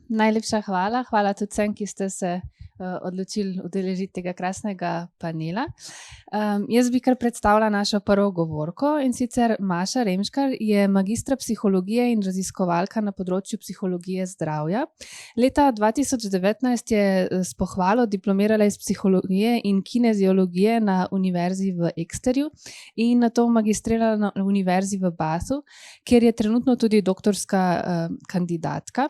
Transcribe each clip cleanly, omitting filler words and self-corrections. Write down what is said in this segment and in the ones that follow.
Najlepša hvala. Hvala tudi vsem, ki ste se odločili udeležiti tega krasnega panela. Jaz bi kar predstavila našo prvo govorko, in sicer Maša Remškar je magistra psihologije in raziskovalka na področju psihologije zdravja. Leta 2019 je s pohvalo diplomirala iz psihologije in kineziologije na Univerzi v Exeterju in nato magistrirala na Univerzi v Bathu, kjer je trenutno tudi doktorska kandidatka.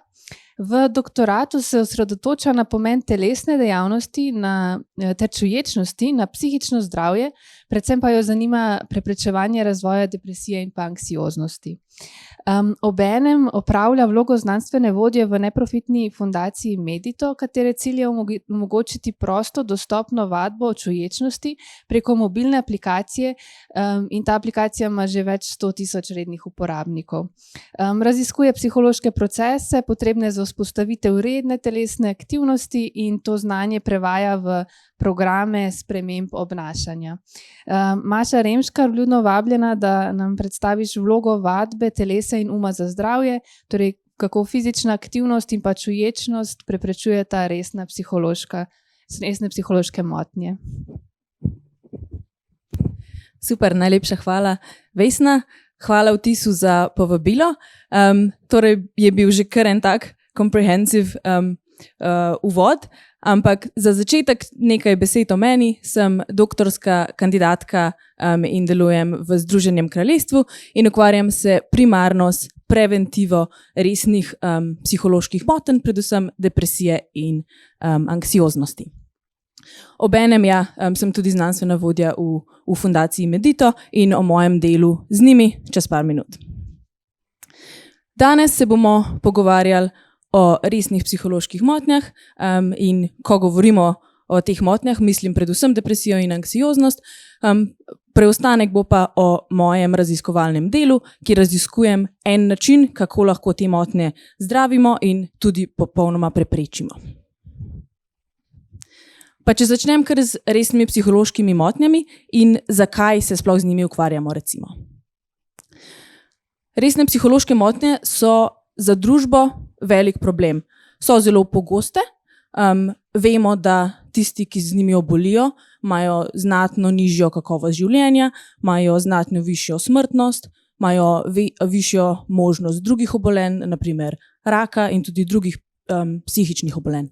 V doktoratu se osredotoča na pomen telesne dejavnosti ter čuječnosti na psihično zdravje, predvsem pa jo zanima preprečevanje razvoja depresije in pa anksioznosti. Obenem opravlja vlogo znanstvene vodje v neprofitni fundaciji Medito, katere cilj je omogočiti prosto dostopno vadbo o čuječnosti preko mobilne aplikacije, in ta aplikacija ima že več 100.000 rednih uporabnikov. Raziskuje psihološke procese, potrebne za vzpostavitev redne telesne aktivnosti, in to znanje prevaja v programe sprememb obnašanja. Maša Remškar, vljudno vabljena, da nam predstaviš vlogo vadbe telesa in uma za zdravje, torej kako fizična aktivnost in pa čuječnost preprečujeta resne psihološke motnje. Super, najlepša hvala, Vesna. Hvala Vtisu za povabilo. Torej je bil že kar en tak comprehensive uvod, ampak za začetek nekaj besed o meni. Sem doktorska kandidatka in delujem v Združenem kraljestvu in ukvarjam se primarno s preventivo resnih psiholoških motenj, predvsem depresije in anksioznosti. Obenem sem tudi znanstvena vodja v fundaciji Medito in o mojem delu z njimi čez par minut. Danes se bomo pogovarjali o resnih psiholoških motnjah in ko govorimo o teh motnjah, mislim predvsem depresijo in anksioznost. Preostanek bo pa o mojem raziskovalnem delu, ki raziskujem en način, kako lahko te motnje zdravimo in tudi popolnoma preprečimo. Pa če začnem kar z resnimi psihološkimi motnjami in zakaj se sploh z njimi ukvarjamo, recimo. Resne psihološke motnje so za družbo velik problem. So zelo pogoste. Vemo, da tisti, ki z njimi obolijo, imajo znatno nižjo kakovost življenja, imajo znatno višjo smrtnost, imajo višjo možnost drugih obolenj, naprimer raka in tudi drugih psihičnih obolenj.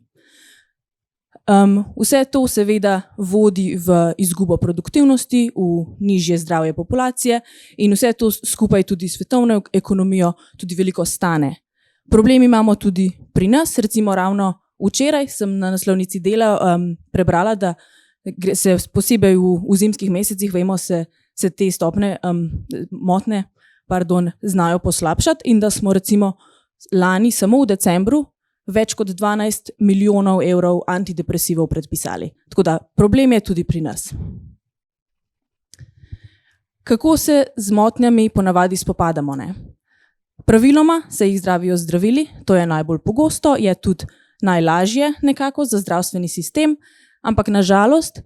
Vse to seveda vodi v izgubo produktivnosti, v nižje zdravje populacije in vse to skupaj tudi svetovno ekonomijo tudi veliko stane. Problem imamo tudi pri nas, recimo ravno včeraj sem na naslovnici Dela prebrala, da se posebej v zimskih mesecih, vemo, se te stopnje motnje znajo poslabšati in da smo recimo lani samo v decembru več kot 12 milijonov evrov antidepresivov predpisali. Tako da problem je tudi pri nas. Kako se z motnjami ponavadi spopadamo, ne? Praviloma se jih zdravijo zdravili, to je najbolj pogosto, je tudi najlažje nekako za zdravstveni sistem, ampak na žalost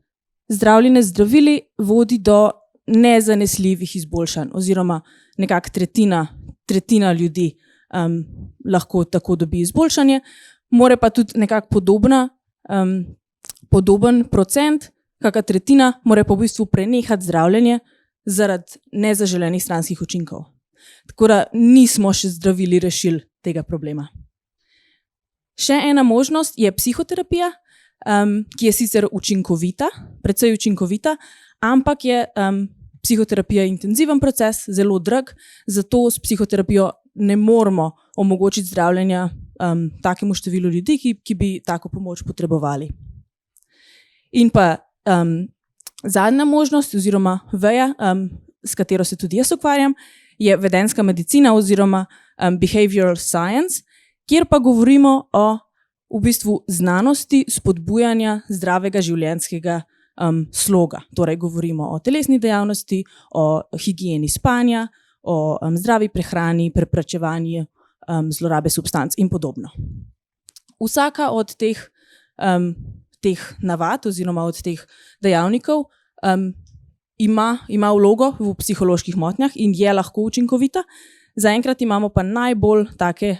zdravljenje zdravili vodi do nezanesljivih izboljšanj oziroma nekako tretjina ljudi lahko tako dobi izboljšanje, more pa tudi nekako podoben procent, kakšna tretjina, more pa v bistvu prenehati zdravljenje zaradi nezaželenih stranskih učinkov. Tako da nismo še zdravili rešili tega problema. Še ena možnost je psihoterapija, ki je sicer učinkovita, precej učinkovita, ampak je psihoterapija intenziven proces, zelo drag, zato s psihoterapijo ne moremo omogočiti zdravljenja takemu številu ljudi, ki bi tako pomoč potrebovali. In pa zadnja možnost oziroma veja, s katero se tudi jaz ukvarjam, je vedenjska medicina oziroma behavioral science, kjer pa govorimo o v bistvu znanosti spodbujanja zdravega življenjskega sloga. Torej govorimo o telesni dejavnosti, o higieni spanja, o zdravi prehrani, preprečevanju zlorabe substanc in podobno. Vsaka od teh navad oziroma od teh dejavnikov ima vlogo v psiholoških motnjah in je lahko učinkovita. Zaenkrat imamo pa najbolj take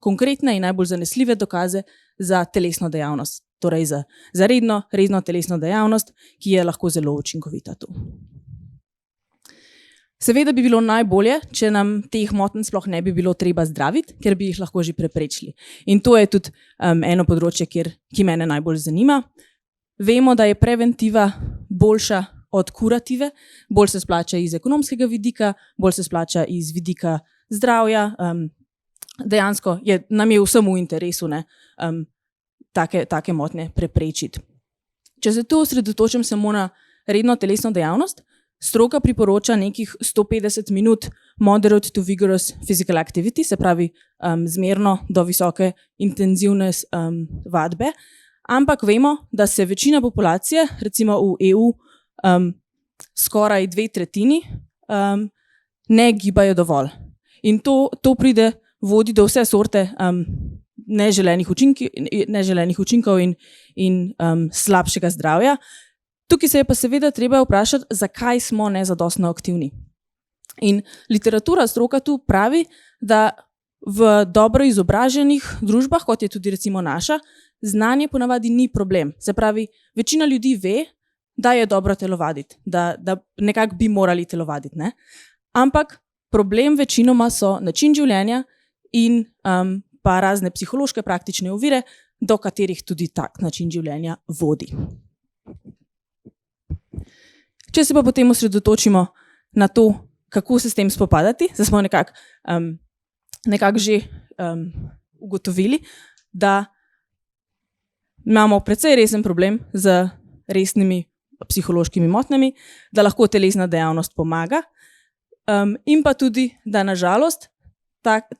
konkretne in najbolj zanesljive dokaze za telesno dejavnost, torej za redno telesno dejavnost, ki je lahko zelo učinkovita tu. Seveda bi bilo najbolje, če nam teh motenj sploh ne bi bilo treba zdraviti, ker bi jih lahko že preprečili. In to je tudi eno področje, ki mene najbolj zanima. Vemo, da je preventiva boljša od kurative, bolj se splača iz ekonomskega vidika, bolj se splača iz vidika zdravja. Dejansko nam je vsem v interesu take motnje preprečiti. Če se tu osredotočim samo na redno telesno dejavnost, stroka priporoča nekih 150 minut moderate to vigorous physical activity, se pravi zmerno do visoke intenzivne vadbe, ampak vemo, da se večina populacije, recimo v EU, skoraj 2/3 ne gibajo dovolj. In to vodi do vse sorte neželenih učinkov in slabšega zdravja. Tukaj se je pa seveda treba vprašati, zakaj smo nezadostno aktivni. In literatura stroka tu pravi, da v dobro izobraženih družbah, kot je tudi recimo naša, znanje ponavadi ni problem. Se pravi, večina ljudi ve, da je dobro telovaditi, da nekako bi morali telovaditi, ne? Ampak problem večinoma so način življenja in pa razne psihološke praktične ovire, do katerih tudi tak način življenja vodi. Če se pa potem osredotočimo na to, kako se s tem spopadati, zdaj smo nekako že ugotovili, da imamo precej resen problem z resnimi psihološkimi motnjami, da lahko telesna dejavnost pomaga in pa tudi, da nažalost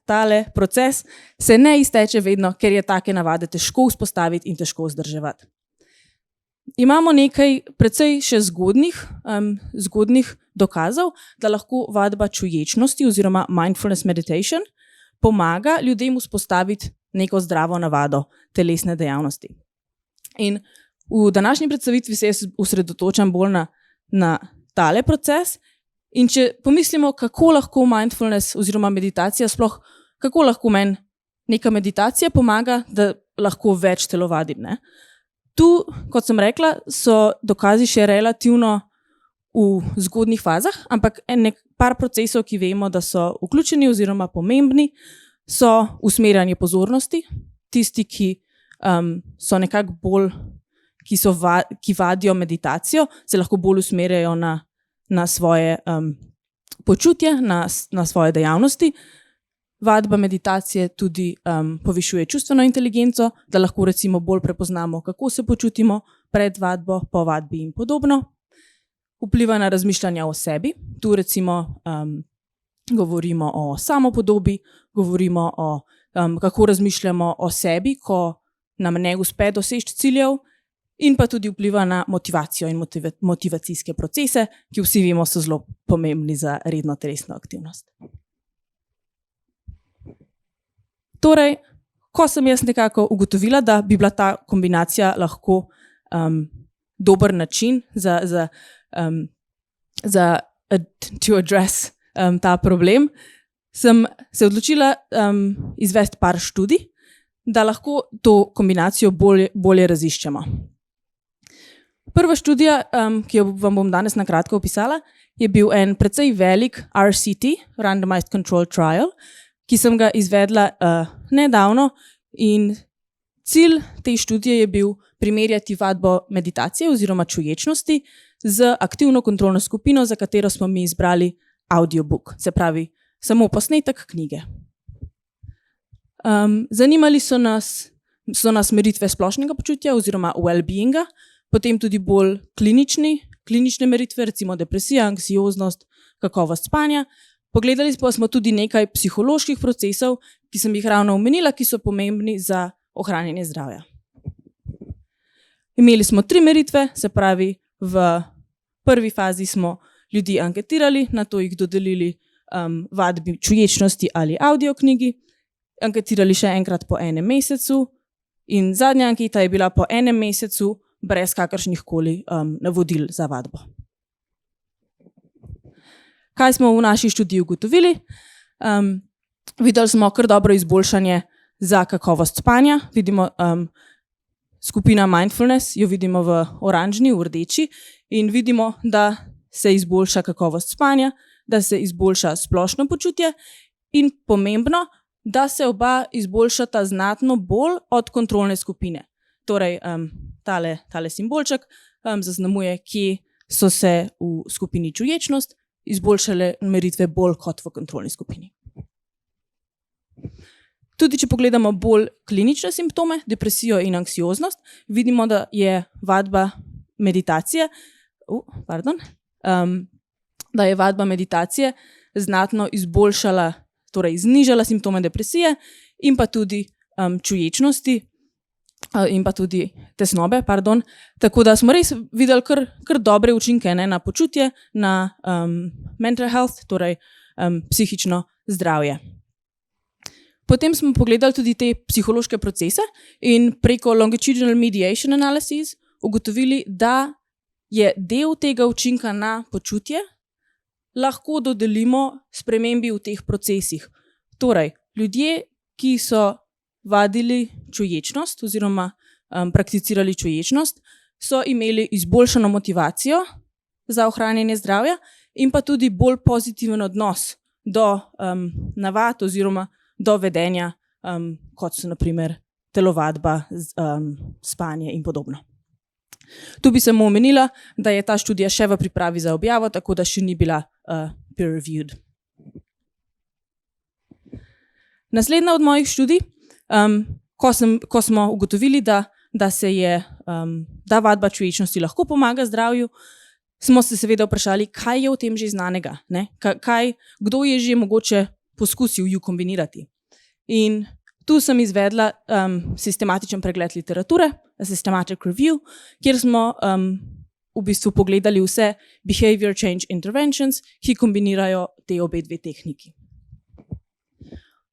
tale proces se ne izteče vedno, ker je take navade težko vzpostaviti in težko vzdrževati. Imamo nekaj precej še zgodnih dokazov, da lahko vadba čuječnosti oziroma mindfulness meditation pomaga ljudem vzpostaviti neko zdravo navado telesne dejavnosti. In v današnji predstavitvi se jaz osredotočam bolj na tale proces. In če pomislimo, kako lahko mindfulness oziroma meditacija sploh, kako lahko meni neka meditacija pomaga, da lahko več telovadim, ne? Tu, kot sem rekla, so dokazi še relativno v zgodnjih fazah, ampak par procesov, ki vemo, da so vključeni oziroma pomembni, so usmerjanje pozornosti, tisti, ki so nekako bolj, ki vadijo meditacijo, se lahko bolj usmerjajo na svoje počutje, na svoje dejavnosti. Vadba meditacije tudi povišuje čustveno inteligenco, da lahko recimo bolj prepoznamo, kako se počutimo pred vadbo, po vadbi in podobno. Vpliva na razmišljanje o sebi. Tu recimo govorimo o samopodobi, govorimo o kako razmišljamo o sebi, ko nam ne uspe doseči ciljev, in pa tudi vpliva na motivacijo in motivacijske procese, ki vsi vemo, so zelo pomembni za redno telesno aktivnost. Torej, ko sem jaz nekako ugotovila, da bi bila ta kombinacija lahko dober način to address ta problem, sem se odločila izvesti par študij, da lahko to kombinacijo bolje raziščemo. Prva študija, ki jo vam bom danes na kratko opisala, je bil en precej velik RCT, Randomized Controlled Trial, ki sem ga izvedla nedavno, in cilj te študije je bil primerjati vadbo meditacije oziroma čuječnosti z aktivno kontrolno skupino, za katero smo mi izbrali audiobook, se pravi samo posnetek knjige. Zanimali so nas meritve splošnega počutja oziroma well-beinga, potem tudi bolj klinične meritve, recimo depresija, anksioznost, kakovost spanja. Pogledali pa smo tudi nekaj psiholoških procesov, ki sem jih ravno omenila, ki so pomembni za ohranjanje zdravja. Imeli smo 3 meritve, se pravi, v prvi fazi smo ljudi anketirali, nato jih dodelili vadbi čuječnosti ali audioknjigi, anketirali še enkrat po 1 mesecu in zadnja anketa je bila po 1 mesecu brez kakršnih koli navodil za vadbo. Kaj smo v naši študiji ugotovili? Videli smo kar dobro izboljšanje za kakovost spanja. Vidimo skupina mindfulness, jo vidimo v oranžni, v rdeči in vidimo, da se izboljša kakovost spanja, da se izboljša splošno počutje in pomembno, da se oba izboljšata znatno bolj od kontrolne skupine. Torej, tale simbolček zaznamuje, kje so se v skupini čuječnost izboljšale meritve bolj kot v kontrolni skupini. Tudi če pogledamo bolj klinične simptome, depresijo in anksioznost, vidimo, da je vadba meditacije, znatno izboljšala, torej znižala simptome depresije in pa tudi čuječnosti in pa tudi tesnobe, tako da smo res videli kar dobre učinke na počutje, na mental health, torej psihično zdravje. Potem smo pogledali tudi te psihološke procese in preko longitudinal mediation analysis ugotovili, da je del tega učinka na počutje lahko dodelimo spremembi v teh procesih. Torej, ljudje, ki so vadili čuječnost oziroma prakticirali čuječnost, so imeli izboljšano motivacijo za ohranjanje zdravja in pa tudi bolj pozitiven odnos do navad oziroma do vedenja, kot so naprimer telovadba, spanje in podobno. Tu bi samo omenila, da je ta študija še v pripravi za objavo, tako da še ni bila peer-reviewed. Naslednja od mojih študij, ko smo ugotovili, da vadba čuječnosti lahko pomaga zdravju, smo se seveda vprašali, kaj je v tem že znanega, ne? Kdo je že mogoče poskusil ju kombinirati. In tu sem izvedla sistematičen pregled literature, systematic review, kjer smo v bistvu pogledali vse behavior change interventions, ki kombinirajo te obe dve tehniki.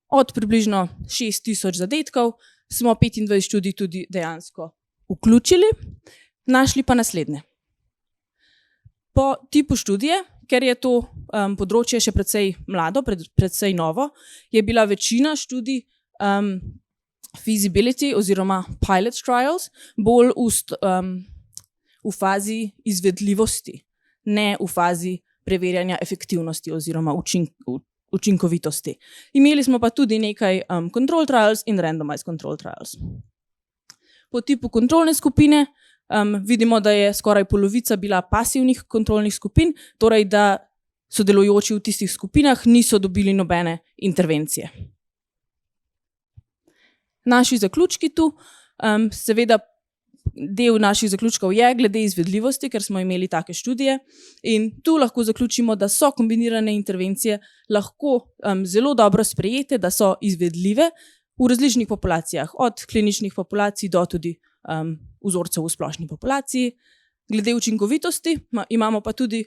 Od približno 6000 zadetkov smo 25 študij tudi dejansko vključili, našli pa naslednje. Po tipu študije, ker je to področje še precej mlado, precej novo, je bila večina študij feasibility oziroma pilot trials bolj v fazi izvedljivosti, ne v fazi preverjanja efektivnosti oziroma učinkovitosti. Imeli smo pa tudi nekaj control trials in randomized control trials. Po tipu kontrolne skupine vidimo, da je skoraj polovica bila pasivnih kontrolnih skupin, torej da sodelujoči v tistih skupinah niso dobili nobene intervencije. Naši zaključki tu, seveda del naših zaključkov je glede izvedljivosti, ker smo imeli take študije in tu lahko zaključimo, da so kombinirane intervencije lahko zelo dobro sprejete, da so izvedljive v različnih populacijah, od kliničnih populacij do tudi vzorcev v splošni populaciji. Glede učinkovitosti imamo pa tudi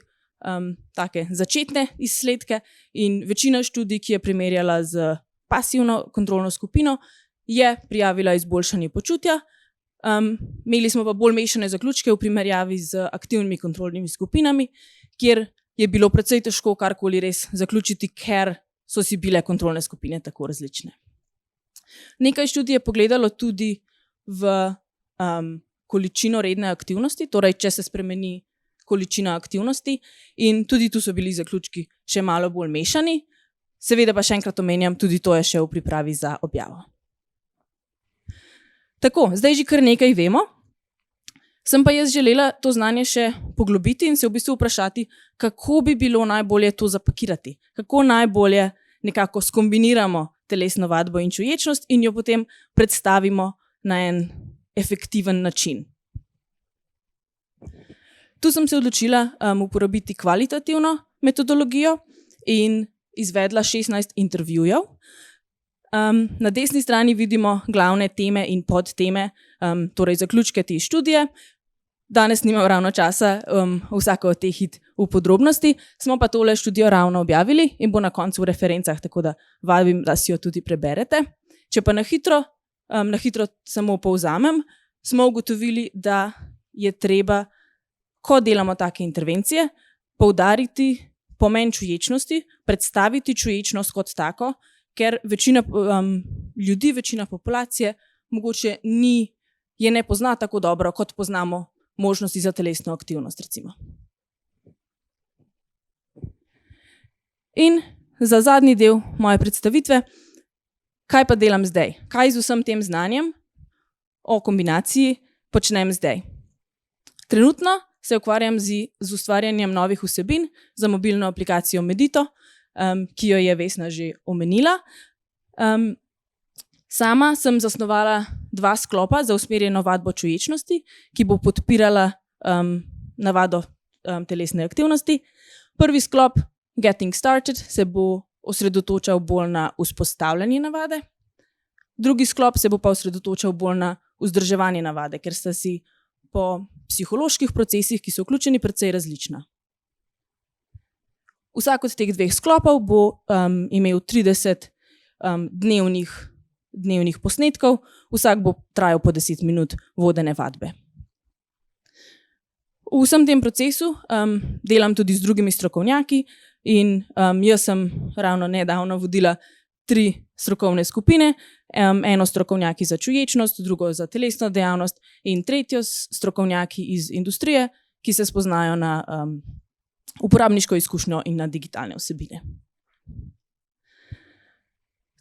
take začetne izsledke in večina študij, ki je primerjala z pasivno kontrolno skupino, je prijavila izboljšanje počutja. Imeli smo pa bolj mešane zaključke v primerjavi z aktivnimi kontrolnimi skupinami, kjer je bilo precej težko karkoli res zaključiti, ker so si bile kontrolne skupine tako različne. Nekaj študij je pogledalo tudi v količino redne aktivnosti, torej če se spremeni količina aktivnosti in tudi tu so bili zaključki še malo bolj mešani. Seveda pa še enkrat omenjam, tudi to je še v pripravi za objavo. Tako, zdaj že kar nekaj vemo, sem pa jaz želela to znanje še poglobiti in se v bistvu vprašati, kako bi bilo najbolje to zapakirati, kako najbolje nekako skombiniramo telesno vadbo in čuječnost in jo potem predstavimo na en efektiven način. Tu sem se odločila uporabiti kvalitativno metodologijo in izvedla 16 intervjujev. Na desni strani vidimo glavne teme in podteme, torej zaključke te študije. Danes nimam ravno časa vsako od teh iti v podrobnosti, smo pa tole študijo ravno objavili in bo na koncu v referencah, tako da vabim, da si jo tudi preberete. Če pa na hitro samo povzamem, smo ugotovili, da je treba, ko delamo take intervencije, poudariti pomen čuječnosti, predstaviti čuječnost kot tako, ker večina ljudi, večina populacije mogoče je ne pozna tako dobro, kot poznamo možnosti za telesno aktivnost, recimo. In za zadnji del moje predstavitve, kaj pa delam zdaj? Kaj z vsem tem znanjem o kombinaciji počnem zdaj? Trenutno se ukvarjam z ustvarjanjem novih vsebin za mobilno aplikacijo Medito, ki jo je Vesna že omenila. Sama sem zasnovala 2 sklopa za usmerjeno vadbo čuječnosti, ki bo podpirala navado telesne aktivnosti. Prvi sklop, Getting Started, se bo osredotočal bolj na vzpostavljanje navade. Drugi sklop se bo pa osredotočal bolj na vzdrževanje navade, ker sta si po psiholoških procesih, ki so vključeni, precej različna. Vsak od teh 2 sklopov bo imel 30 dnevnih posnetkov, vsak bo trajal po 10 minut vodene vadbe. V vsem tem procesu delam tudi z drugimi strokovnjaki in jaz sem ravno nedavno vodila 3 strokovne skupine, eno strokovnjaki za čuječnost, drugo za telesno dejavnost in tretjo strokovnjaki iz industrije, ki se spoznajo na uporabniško izkušnjo in na digitalne vsebine.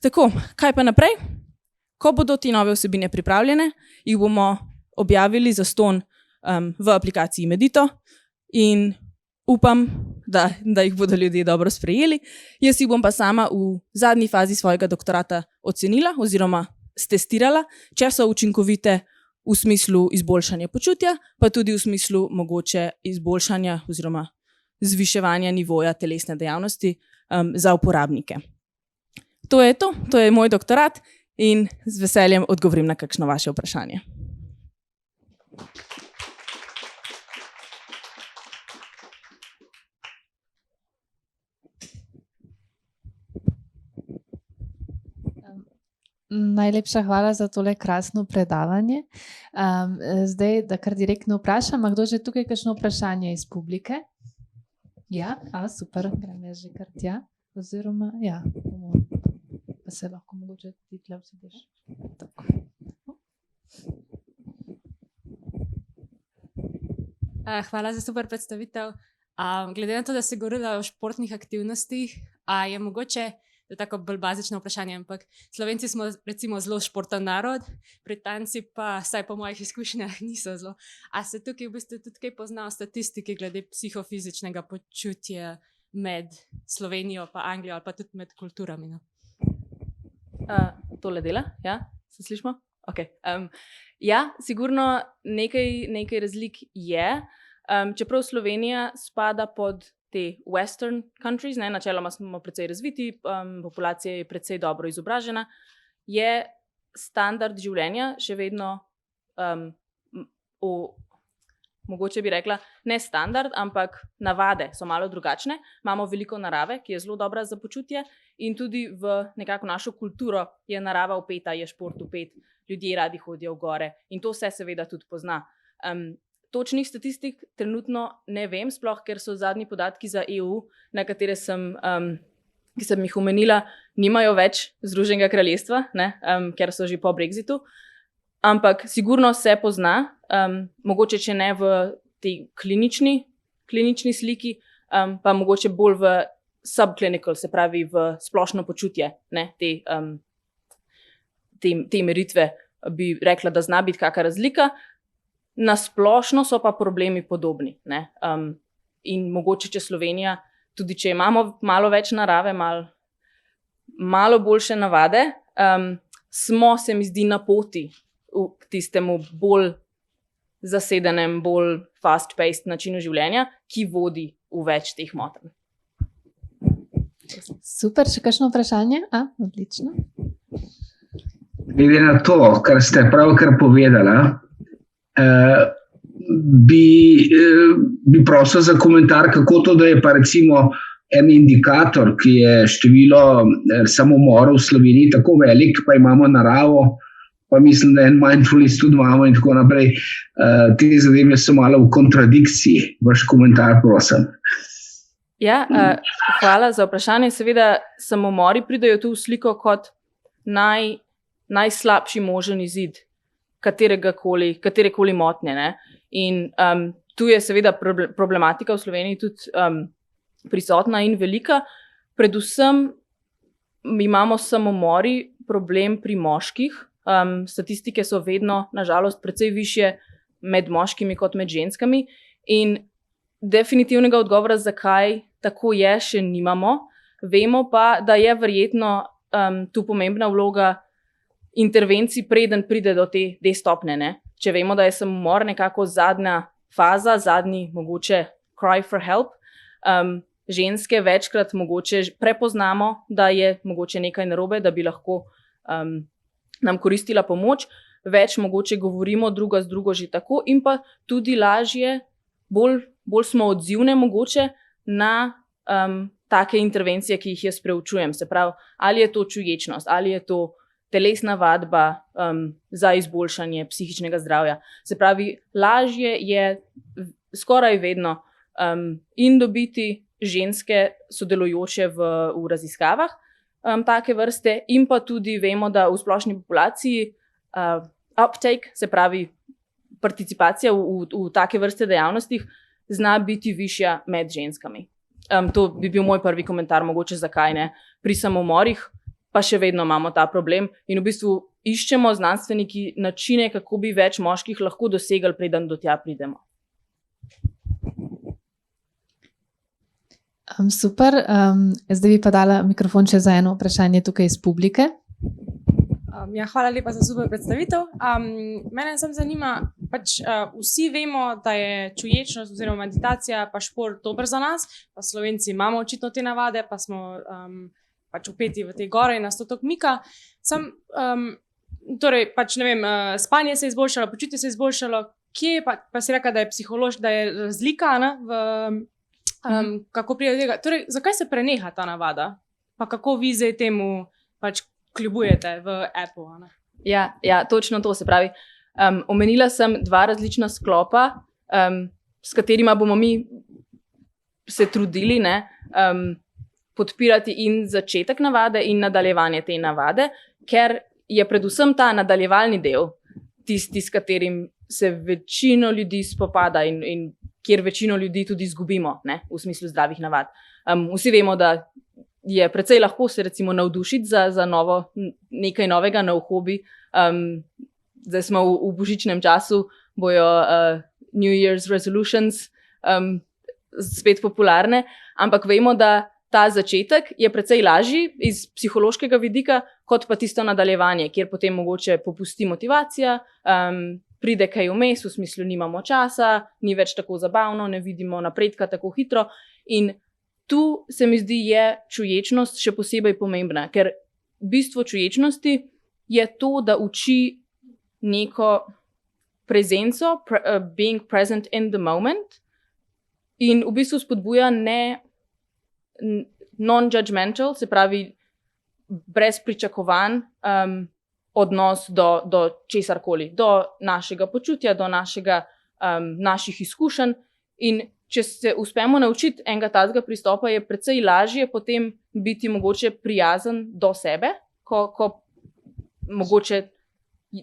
Tako, kaj pa naprej? Ko bodo te nove vsebine pripravljene, jih bomo objavili zastonj v aplikaciji Medito in upam, da jih bodo ljudje dobro sprejeli. Jaz jih bom pa sama v zadnji fazi svojega doktorata ocenila oziroma stestirala, če so učinkovite v smislu izboljšanja počutja, pa tudi v smislu mogoče izboljšanja oziroma zviševanja nivoja telesne dejavnosti za uporabnike. To je moj doktorat in z veseljem odgovorim na kakšno vaše vprašanje. Najlepša hvala za tole krasno predavanje. Zdaj, da kar direktno vprašam, a kdo že tukaj kakšno vprašanje iz publike? Ja, super, grem jaz že kar tja. Oziroma, ja, pa se lahko mogoče ti tle vsediš. Tako. Hvala za super predstavitev. Glede na to, da se govorila o športnih aktivnostih, je mogoče, to je tako bolj bazično vprašanje, ampak Slovenci smo recimo zelo športen narod, Britanci pa, vsaj po mojih izkušnjah, niso zelo. A se tukaj v bistvu tudi kaj pozna v statistiki glede psihofizičnega počutja med Slovenijo pa Anglijo ali pa tudi med kulturami? No? Tole dela, ja? Se slišimo? Okay. Ja, sigurno nekaj razlik je. Čeprav Slovenija spada pod te western countries, načeloma smo precej razviti, populacija je precej dobro izobražena, je standard življenja še vedno, mogoče bi rekla, ne standard, ampak navade so malo drugačne. Imamo veliko narave, ki je zelo dobra za počutje in tudi v nekako našo kulturo je narava vpeta, je šport vpet, ljudje radi hodijo v gore in to se seveda tudi pozna. Točnih statistik trenutno ne vem, sploh ker so zadnji podatki za EU, na katere ki sem jih omenila, nimajo več Združenega kraljestva, ker so že po Brexitu. Ampak sigurno se pozna, mogoče če ne v tej klinični sliki, pa mogoče bolj v subclinical, se pravi v splošno počutje, te meritve bi rekla, da zna biti kakšna razlika. Na splošno so pa problemi podobni. In mogoče, če Slovenija, tudi če imamo malo več narave, malo boljše navade, smo, se mi zdi, na poti k tistemu bolj zasedenem, bolj fast-paced načinu življenja, ki vodi v več teh motenj. Super, še kakšno vprašanje? Odlično. Glede na to, kar ste pravkar povedala, bi prosil za komentar, kako to, da je pa recimo en indikator, ki je število samomorov v Sloveniji tako velik, pa imamo naravo, pa mislim, da en mindfulness tudi imamo in tako naprej. Te zadeve so malo v kontradikciji. Vaš komentar, prosim. Ja, hvala za vprašanje. Seveda, samomori pridejo tu v sliko kot najslabši možen izid katerekoli motnje. Ne? In tu je seveda problematika v Sloveniji tudi prisotna in velika. Predvsem imamo samomori problem pri moških. Statistike so vedno, nažalost, precej višje med moškimi kot med ženskami. In definitivnega odgovora, zakaj tako je, še nimamo. Vemo pa, da je verjetno tu pomembna vloga intervencij, preden pride do te stopnje. Ne? Če vemo, da je samomor nekako zadnja faza, zadnji mogoče cry for help, ženske večkrat mogoče prepoznamo, da je mogoče nekaj narobe, da bi lahko nam koristila pomoč, več mogoče govorimo druga z drugo že tako in pa tudi lažje, bolj smo odzivne mogoče na take intervencije, ki jih jaz preučujem. Se pravi, ali je to čuječnost, ali je to telesna vadba za izboljšanje psihičnega zdravja. Se pravi, lažje je skoraj vedno in dobiti ženske sodelujoče v raziskavah take vrste in pa tudi vemo, da v splošni populaciji uptake, se pravi participacija v take vrste dejavnostih, zna biti višja med ženskami. To bi bil moj prvi komentar, mogoče zakaj ne. Pri samomorih pa še vedno imamo ta problem in v bistvu iščemo znanstveniki načine, kako bi več moških lahko dosegali, preden do tja pridemo. Super. Zdaj bi pa dala mikrofon še za eno vprašanje tukaj iz publike. Hvala lepa za super predstavitev. Mene samo zanima, vsi vemo, da je čuječnost oziroma meditacija pa šport dober za nas, pa Slovenci imamo očitno te navade, pa smo upeti v te gore in nas to tako mika. Torej, ne vem, spanje se je izboljšalo, počutje se je izboljšalo, kje pa si rekla, da je psihološka, da je razlika kako pride do tega. Torej, zakaj se preneha ta navada? Pa kako vi zdaj temu kljubujete v Apple? Ja, točno to se pravi. Omenila sem dva različna sklopa, s katerima bomo mi se trudili podpirati in začetek navade in nadaljevanje te navade, ker je predvsem ta nadaljevalni del tisti, s katerim se večino ljudi spopada in kjer večino ljudi tudi izgubimo, v smislu zdravih navad. Vsi vemo, da je precej lahko se recimo navdušiti za nekaj novega, nov hobi. Zdaj smo v božičnem času, bojo New Year's resolutions spet popularne, ampak vemo, da ta začetek je precej lažji iz psihološkega vidika, kot pa tisto nadaljevanje, kjer potem mogoče popusti motivacija, pride kaj vmes, v smislu nimamo časa, ni več tako zabavno, ne vidimo napredka tako hitro. In tu se mi zdi, je čuječnost še posebej pomembna, ker bistvo čuječnosti je to, da uči neko prezenco, being present in the moment, in v bistvu spodbuja non-judgmental, se pravi brez pričakovanj odnos do česarkoli, do našega počutja, do naših izkušenj. In če se uspemo naučiti enega takega pristopa, je precej lažje potem biti mogoče prijazen do sebe, ko mogoče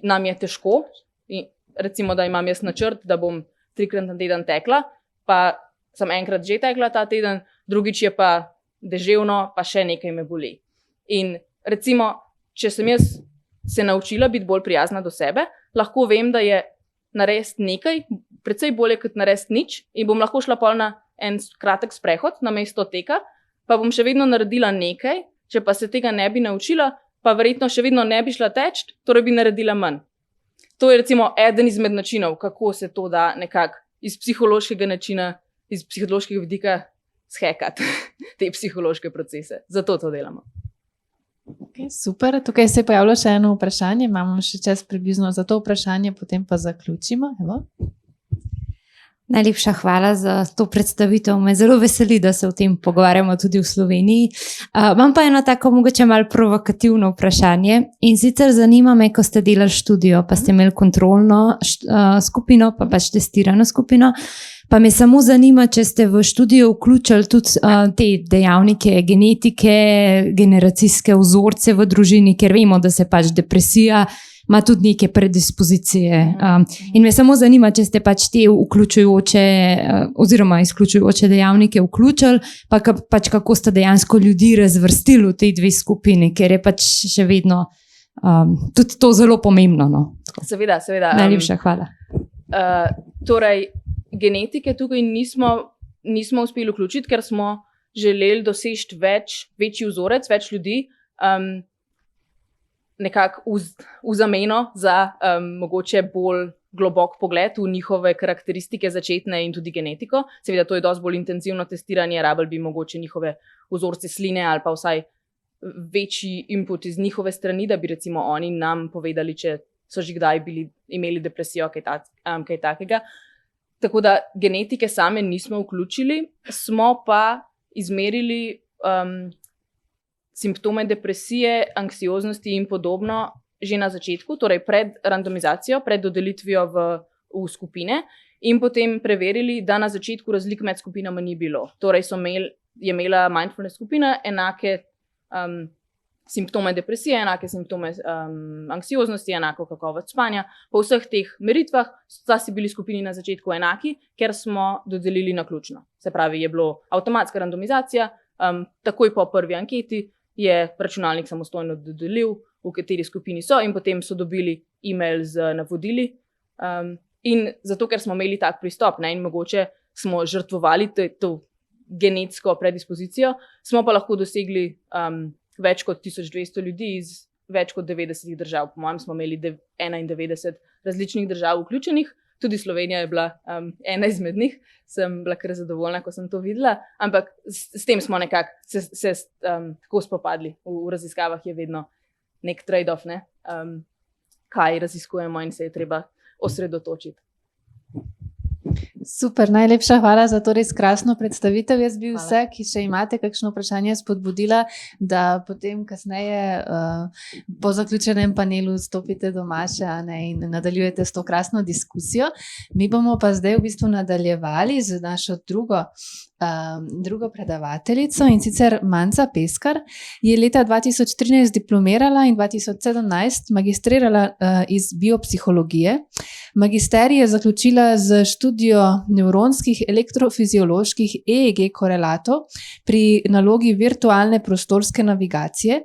nam je težko. In recimo, da imam jaz načrt, da bom 3-krat na teden tekla, pa sem enkrat že tekla ta teden, drugič je pa deževno, pa še nekaj me boli. In recimo, če sem jaz se naučila biti bolj prijazna do sebe, lahko vem, da je narediti nekaj precej bolje kot narediti nič in bom lahko šla pol na en kratek sprehod namesto teka, pa bom še vedno naredila nekaj, če pa se tega ne bi naučila, pa verjetno še vedno ne bi šla teč, torej bi naredila manj. To je recimo eden izmed načinov, kako se to da nekako iz psihološkega načina, iz psihološkega vidika shekati te psihološke procese. Zato to delamo. Okay, super, tukaj se je pojavilo še eno vprašanje, imamo še čas približno za to vprašanje, potem pa zaključimo. Evo. Najlepša hvala za to predstavitev. Me zelo veseli, da se o tem pogovarjamo tudi v Sloveniji. Imam pa eno tako mogoče malo provokativno vprašanje in sicer zanima me, ko ste delali študijo, pa ste imeli kontrolno skupino, pa testirano skupino, Pa me samo zanima, če ste v študijo vključili tudi te dejavnike genetike, generacijske vzorce v družini, ker vemo, da se pač depresija ima tudi neke predispozicije. In me samo zanima, če ste pač te vključujoče oziroma izključujoče dejavnike vključili, pa pač kako ste dejansko ljudi razvrstili v te dve skupini, ker je pač še vedno tudi to zelo pomembno. No? Seveda. Najlepša hvala. Torej, genetike tukaj nismo uspeli vključiti, ker smo želeli doseči večji vzorec, več ljudi, nekako v zameno za mogoče bolj globok pogled v njihove karakteristike začetne in tudi genetiko. Seveda, to je dosti bolj intenzivno testiranje, rabili bi mogoče njihove vzorce sline ali pa vsaj večji input iz njihove strani, da bi recimo oni nam povedali, če so že kdaj imeli depresijo, kaj takega. Tako da genetike same nismo vključili, smo pa izmerili simptome depresije, anksioznosti in podobno že na začetku, torej pred randomizacijo, pred dodelitvijo v skupine in potem preverili, da na začetku razlik med skupinama ni bilo. Torej je imela mindfulness skupina enake simptome depresije, enake simptome anksioznosti, enako kakovost spanja. Po vseh teh meritvah sta si bili skupini na začetku enaki, ker smo dodelili naključno. Se pravi, je bilo avtomatska randomizacija, takoj po prvi anketi je računalnik samostojno dodelil, v kateri skupini so, in potem so dobili e-mail z navodili. In zato, ker smo imeli tak pristop, ne, in mogoče smo žrtvovali to genetsko predispozicijo, smo pa lahko dosegli več kot 1200 ljudi iz več kot 90 držav. Po mojem smo imeli 91 različnih držav vključenih, tudi Slovenija je bila ena izmed njih, sem bila kar zadovoljna, ko sem to videla, ampak s tem smo nekako se tako spopadli. V raziskavah je vedno nek trade-off, ne? Kaj raziskujemo in se je treba osredotočiti. Super, najlepša hvala za to res krasno predstavitev. Jaz bi vse, ki še imate kakšno vprašanje, spodbudila, da potem kasneje po zaključenem panelu stopite do Maše in nadaljujete s to krasno diskusijo. Mi bomo pa zdaj v bistvu nadaljevali z našo drugo predavateljico, in sicer Manca Peskar je leta 2013 diplomirala in 2017 magistrirala iz biopsihologije. Magisterij je zaključila z študijo nevronskih elektrofizioloških EEG korelatov pri nalogi virtualne prostorske navigacije.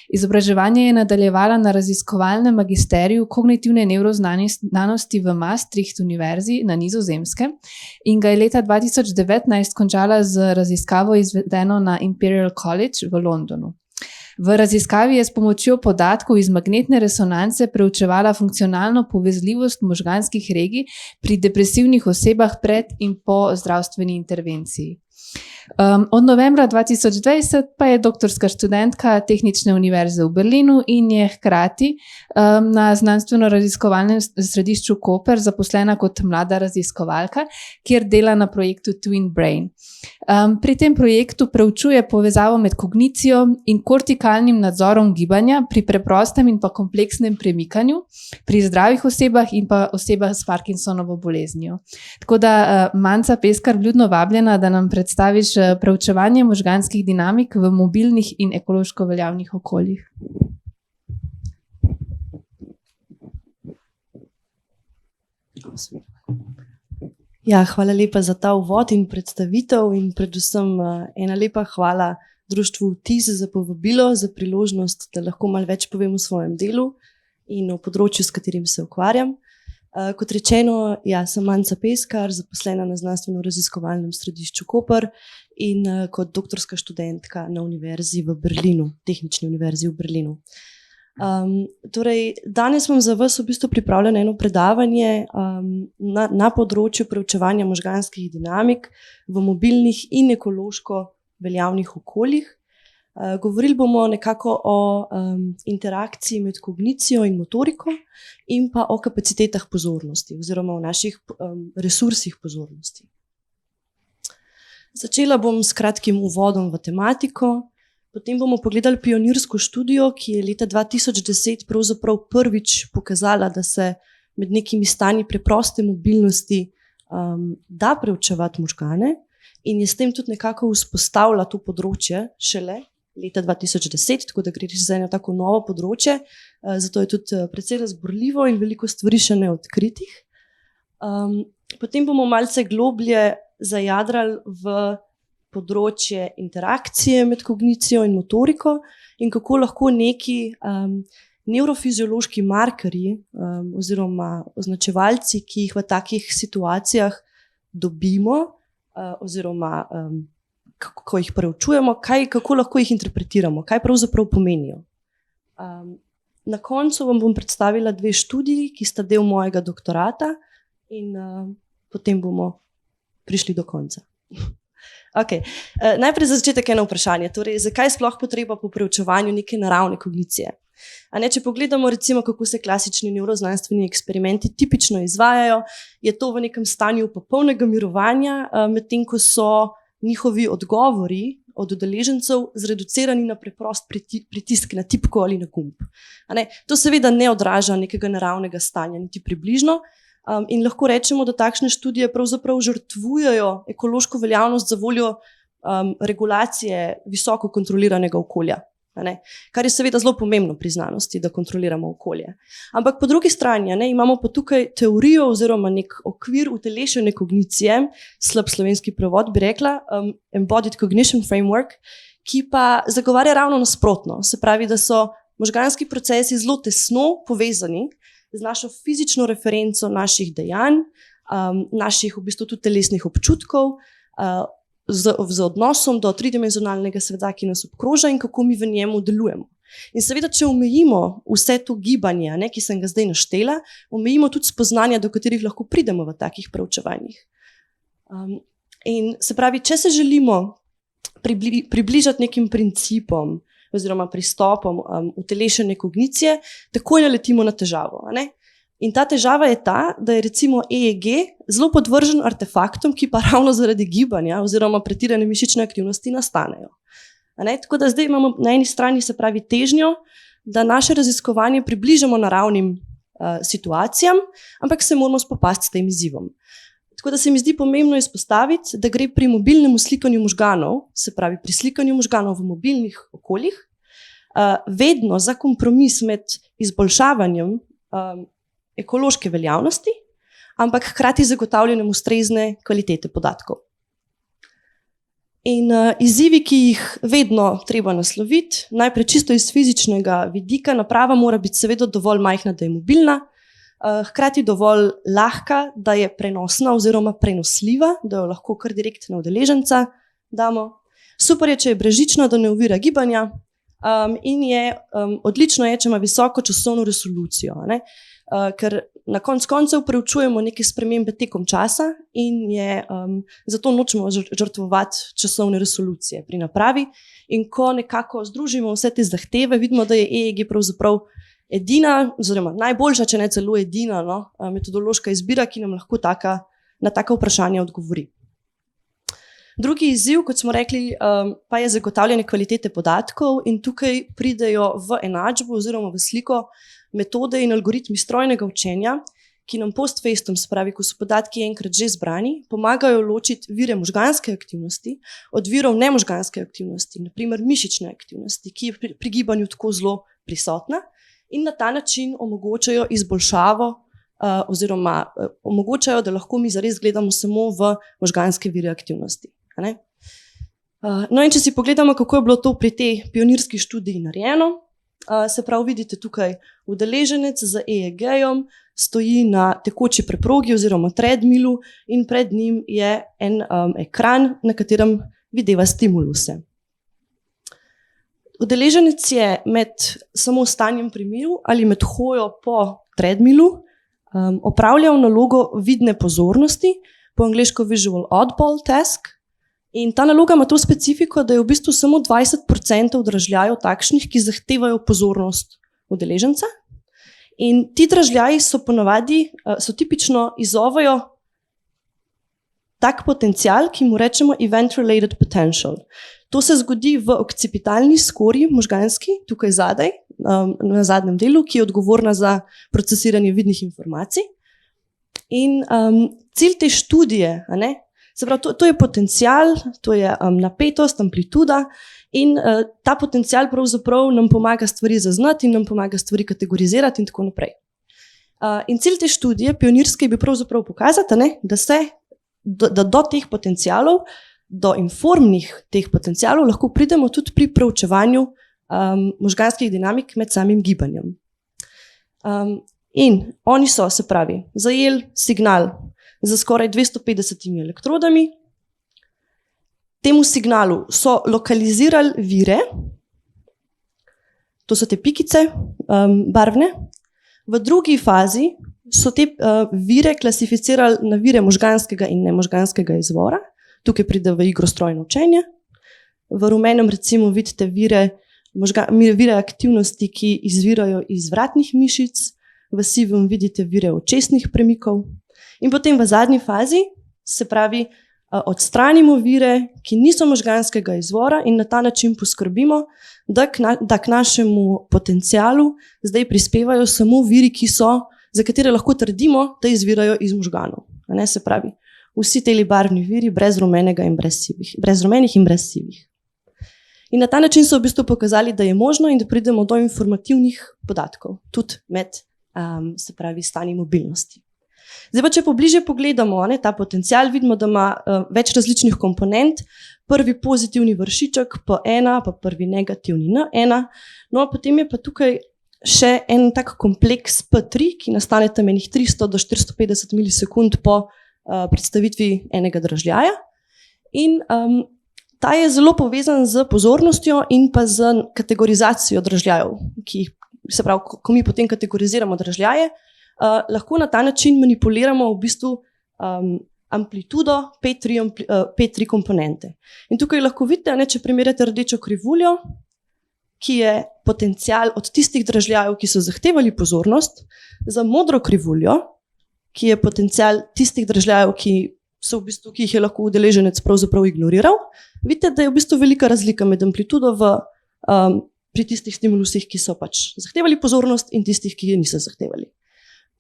Izobraževanje je nadaljevala na raziskovalnem magisteriju kognitivne nevroznanosti v Maastricht univerzi na Nizozemskem in ga je leta 2019 končala z raziskavo izvedeno na Imperial College v Londonu. V raziskavi je s pomočjo podatkov iz magnetne resonance preučevala funkcionalno povezljivost možganskih regij pri depresivnih osebah pred in po zdravstveni intervenciji. Od novembra 2020 pa je doktorska študentka Tehnične univerze v Berlinu in je hkrati na znanstveno-raziskovalnem središču Koper zaposlena kot mlada raziskovalka, kjer dela na projektu Twin Brain. Pri tem projektu preučuje povezavo med kognicijo in kortikalnim nadzorom gibanja pri preprostem in pa kompleksnem premikanju pri zdravih osebah in pa osebah s Parkinsonovo boleznijo. Tako da, Manca Peskar, vljudno vabljena, da nam predstaviš preučevanje možganskih dinamik v mobilnih in ekološko veljavnih okoljih. Ja, hvala lepa za ta uvod in predstavitev in predvsem ena lepa hvala društvu TIS za povabilo, za priložnost, da lahko malo več povem o svojem delu in o področju, s katerim se ukvarjam. Kot rečeno, ja, sem Manca Peskar, zaposlena na znanstveno-raziskovalnem središču Koper in kot doktorska študentka na univerzi v Berlinu, Tehnični univerzi v Berlinu. Torej, danes imam za vas v bistvu pripravljeno eno predavanje na področju preučevanja možganskih dinamik v mobilnih in ekološko veljavnih okoljih. Govorili bomo nekako o interakciji med kognicijo in motoriko in pa o kapacitetah pozornosti oziroma o naših resursih pozornosti. Začela bom s kratkim uvodom v tematiko, potem bomo pogledali pionirsko študijo, ki je leta 2010 pravzaprav prvič pokazala, da se med nekimi stanji preproste mobilnosti da preučevati možgane in je s tem tudi nekako vzpostavila to področje šele leta 2010, tako da gre res za eno tako novo področje, zato je tudi precej razburljivo in veliko stvari še neodkritih. Potem bomo malce globlje zajadrali v področje interakcije med kognicijo in motoriko in kako lahko neki nevrofiziološki markerji oziroma označevalci, ki jih v takih situacijah dobimo oziroma kako jih preučujemo, kako lahko jih interpretiramo, kaj pravzaprav pomenijo. Na koncu vam bom predstavila 2 študiji, ki sta del mojega doktorata in potem bomo prišli do konca. Okay. Najprej za začetek eno vprašanje, torej zakaj sploh potreba po preučevanju neke naravne kognicije? Če pogledamo recimo, kako se klasični nevroznanstveni eksperimenti tipično izvajajo, je to v nekem stanju popolnega mirovanja, medtem ko so njihovi odgovori od udeležencev zreducirani na preprost pritisk na tipko ali na gumb. To seveda ne odraža nekega naravnega stanja, niti približno, in lahko rečemo, da takšne študije pravzaprav žrtvujejo ekološko veljavnost za voljo regulacije visoko kontroliranega okolja. Kar je seveda zelo pomembno pri znanosti, da kontroliramo okolje. Ampak po drugi strani imamo pa tukaj teorijo oziroma nek okvir utelešene kognicije, slab slovenski prevod bi rekla, Embodied Cognition Framework, ki pa zagovarja ravno nasprotno. Se pravi, da so možganski procesi zelo tesno povezani z našo fizično referenco naših dejanj, naših v bistvu tudi telesnih občutkov, z odnosom do tridimenzionalnega sveta, ki nas obkroža in kako mi v njemu delujemo. In seveda, če omejimo vse to gibanje, ki sem ga zdaj naštela, omejimo tudi spoznanja, do katerih lahko pridemo v takih preučevanjih. In se pravi, če se želimo približati nekim principom oziroma pristopom utelešene kognicije, takoj naletimo na težavo. In ta težava je ta, da je recimo EEG zelo podvržen artefaktom, ki pa ravno zaradi gibanja oziroma pretirane mišične aktivnosti nastanejo. Tako da zdaj imamo na eni strani, se pravi, težnjo, da naše raziskovanje približamo naravnim situacijam, ampak se moramo spopasti s tem izzivom. Tako da se mi zdi pomembno izpostaviti, da gre pri mobilnem slikanju možganov, se pravi pri slikanju možganov v mobilnih okoljih, vedno za kompromis med izboljšavanjem ekološke veljavnosti, ampak hkrati zagotavljanjem ustrezne kvalitete podatkov. In izzivi, ki jih vedno treba nasloviti, najprej čisto iz fizičnega vidika, naprava mora biti seveda dovolj majhna, da je mobilna, hkrati dovolj lahka, da je prenosna oziroma prenosljiva, da jo lahko kar direktno udeleženca damo. Super je, če je brežična, da ne ovira gibanja, in odlično je, če ima visoko časovno resolucijo, ker na koncu preučujemo neke spremembe tekom časa in zato nočemo žrtvovati časovne resolucije pri napravi. In ko nekako združimo vse te zahteve, vidimo, da je EEG pravzaprav edina, oziroma najboljša, če ne celo edina metodološka izbira, ki nam lahko na taka vprašanja odgovori. Drugi izziv, kot smo rekli, pa je zagotavljanje kvalitete podatkov in tukaj pridejo v enačbo oziroma v sliko metode in algoritmi strojnega učenja, ki nam post festum, se pravi, ko so podatki enkrat že zbrani, pomagajo ločiti vire možganske aktivnosti od virov nemožganske aktivnosti, naprimer mišične aktivnosti, ki je pri gibanju tako zelo prisotna in na ta način omogočajo izboljšavo oziroma omogočajo, da lahko mi zares gledamo samo v možganske vire aktivnosti. No in če si pogledamo, kako je bilo to pri tej pionirski študiji narejeno, se pravi, vidite tukaj udeleženec z EEG-jem stoji na tekoči preprogi oziroma treadmillu in pred njim je en ekran, na katerem videva stimuluse. Udeleženec je med samo stanjem pri miru ali med hojo po treadmillu opravljal nalogo vidne pozornosti, po angleško visual oddball task. In ta naloga ima to specifiko, da je v bistvu samo 20% dražljajev takšnih, ki zahtevajo pozornost udeleženca. In ti dražljaji so tipično izzovejo tak potencial, ki mu rečemo event-related potential. To se zgodi v okcipitalni skorji možganski, tukaj zadaj, na zadnjem delu, ki je odgovorna za procesiranje vidnih informacij. In cilj te študije, se pravi, to je potencial, to je napetost, amplituda in ta potencial pravzaprav nam pomaga stvari zaznati in nam pomaga stvari kategorizirati in tako naprej. In cilj te študije, pionirske, bi pravzaprav pokazati, da do teh potencialov, do informnih teh potencialov lahko pridemo tudi pri preučevanju možganskih dinamik med samim gibanjem. In oni so, se pravi, zajeli signal za skoraj 250 elektrodami. Temu signalu so lokalizirali vire, to so te pikice barvne. V drugi fazi so te vire klasificirali na vire možganskega in nemožganskega izvora. Tukaj pride v igro strojno učenje. V rumenem recimo vidite vire aktivnosti, ki izvirajo iz vratnih mišic, v sivem vidite vire očesnih premikov. In potem v zadnji fazi, se pravi, odstranimo vire, ki niso možganskega izvora in na ta način poskrbimo, da k našemu potencialu zdaj prispevajo samo viri, za katere lahko trdimo, da izvirajo iz možganov. Se pravi, vsi teli barvni viri brez rumenega in brez rumenih in brez sivih. In na ta način so v bistvu pokazali, da je možno in da pridemo do informativnih podatkov, tudi med, se pravi, stanji mobilnosti. Zdaj pa, če pobliže pogledamo ta potencial, vidimo, da ima več različnih komponent. Prvi pozitivni vršiček P1, pa prvi negativni N1. No, potem je pa tukaj še en tak kompleks P3, ki nastane tam enih 300 do 450 milisekund po predstavitvi enega dražljaja. In ta je zelo povezan z pozornostjo in pa z kategorizacijo dražljajev, se pravi, ko mi potem kategoriziramo dražljaje, lahko na ta način manipuliramo v bistvu amplitudo P3 komponente. In tukaj lahko vidite, če primerjate rdečo krivuljo, ki je potencial od tistih dražljajev, ki so zahtevali pozornost, za modro krivuljo, ki je potencial tistih dražljajev, ki jih je lahko udeleženec pravzaprav ignoriral, vidite, da je v bistvu velika razlika med amplitudo pri tistih stimulusih, ki so pač zahtevali pozornost in tistih, ki je niso zahtevali.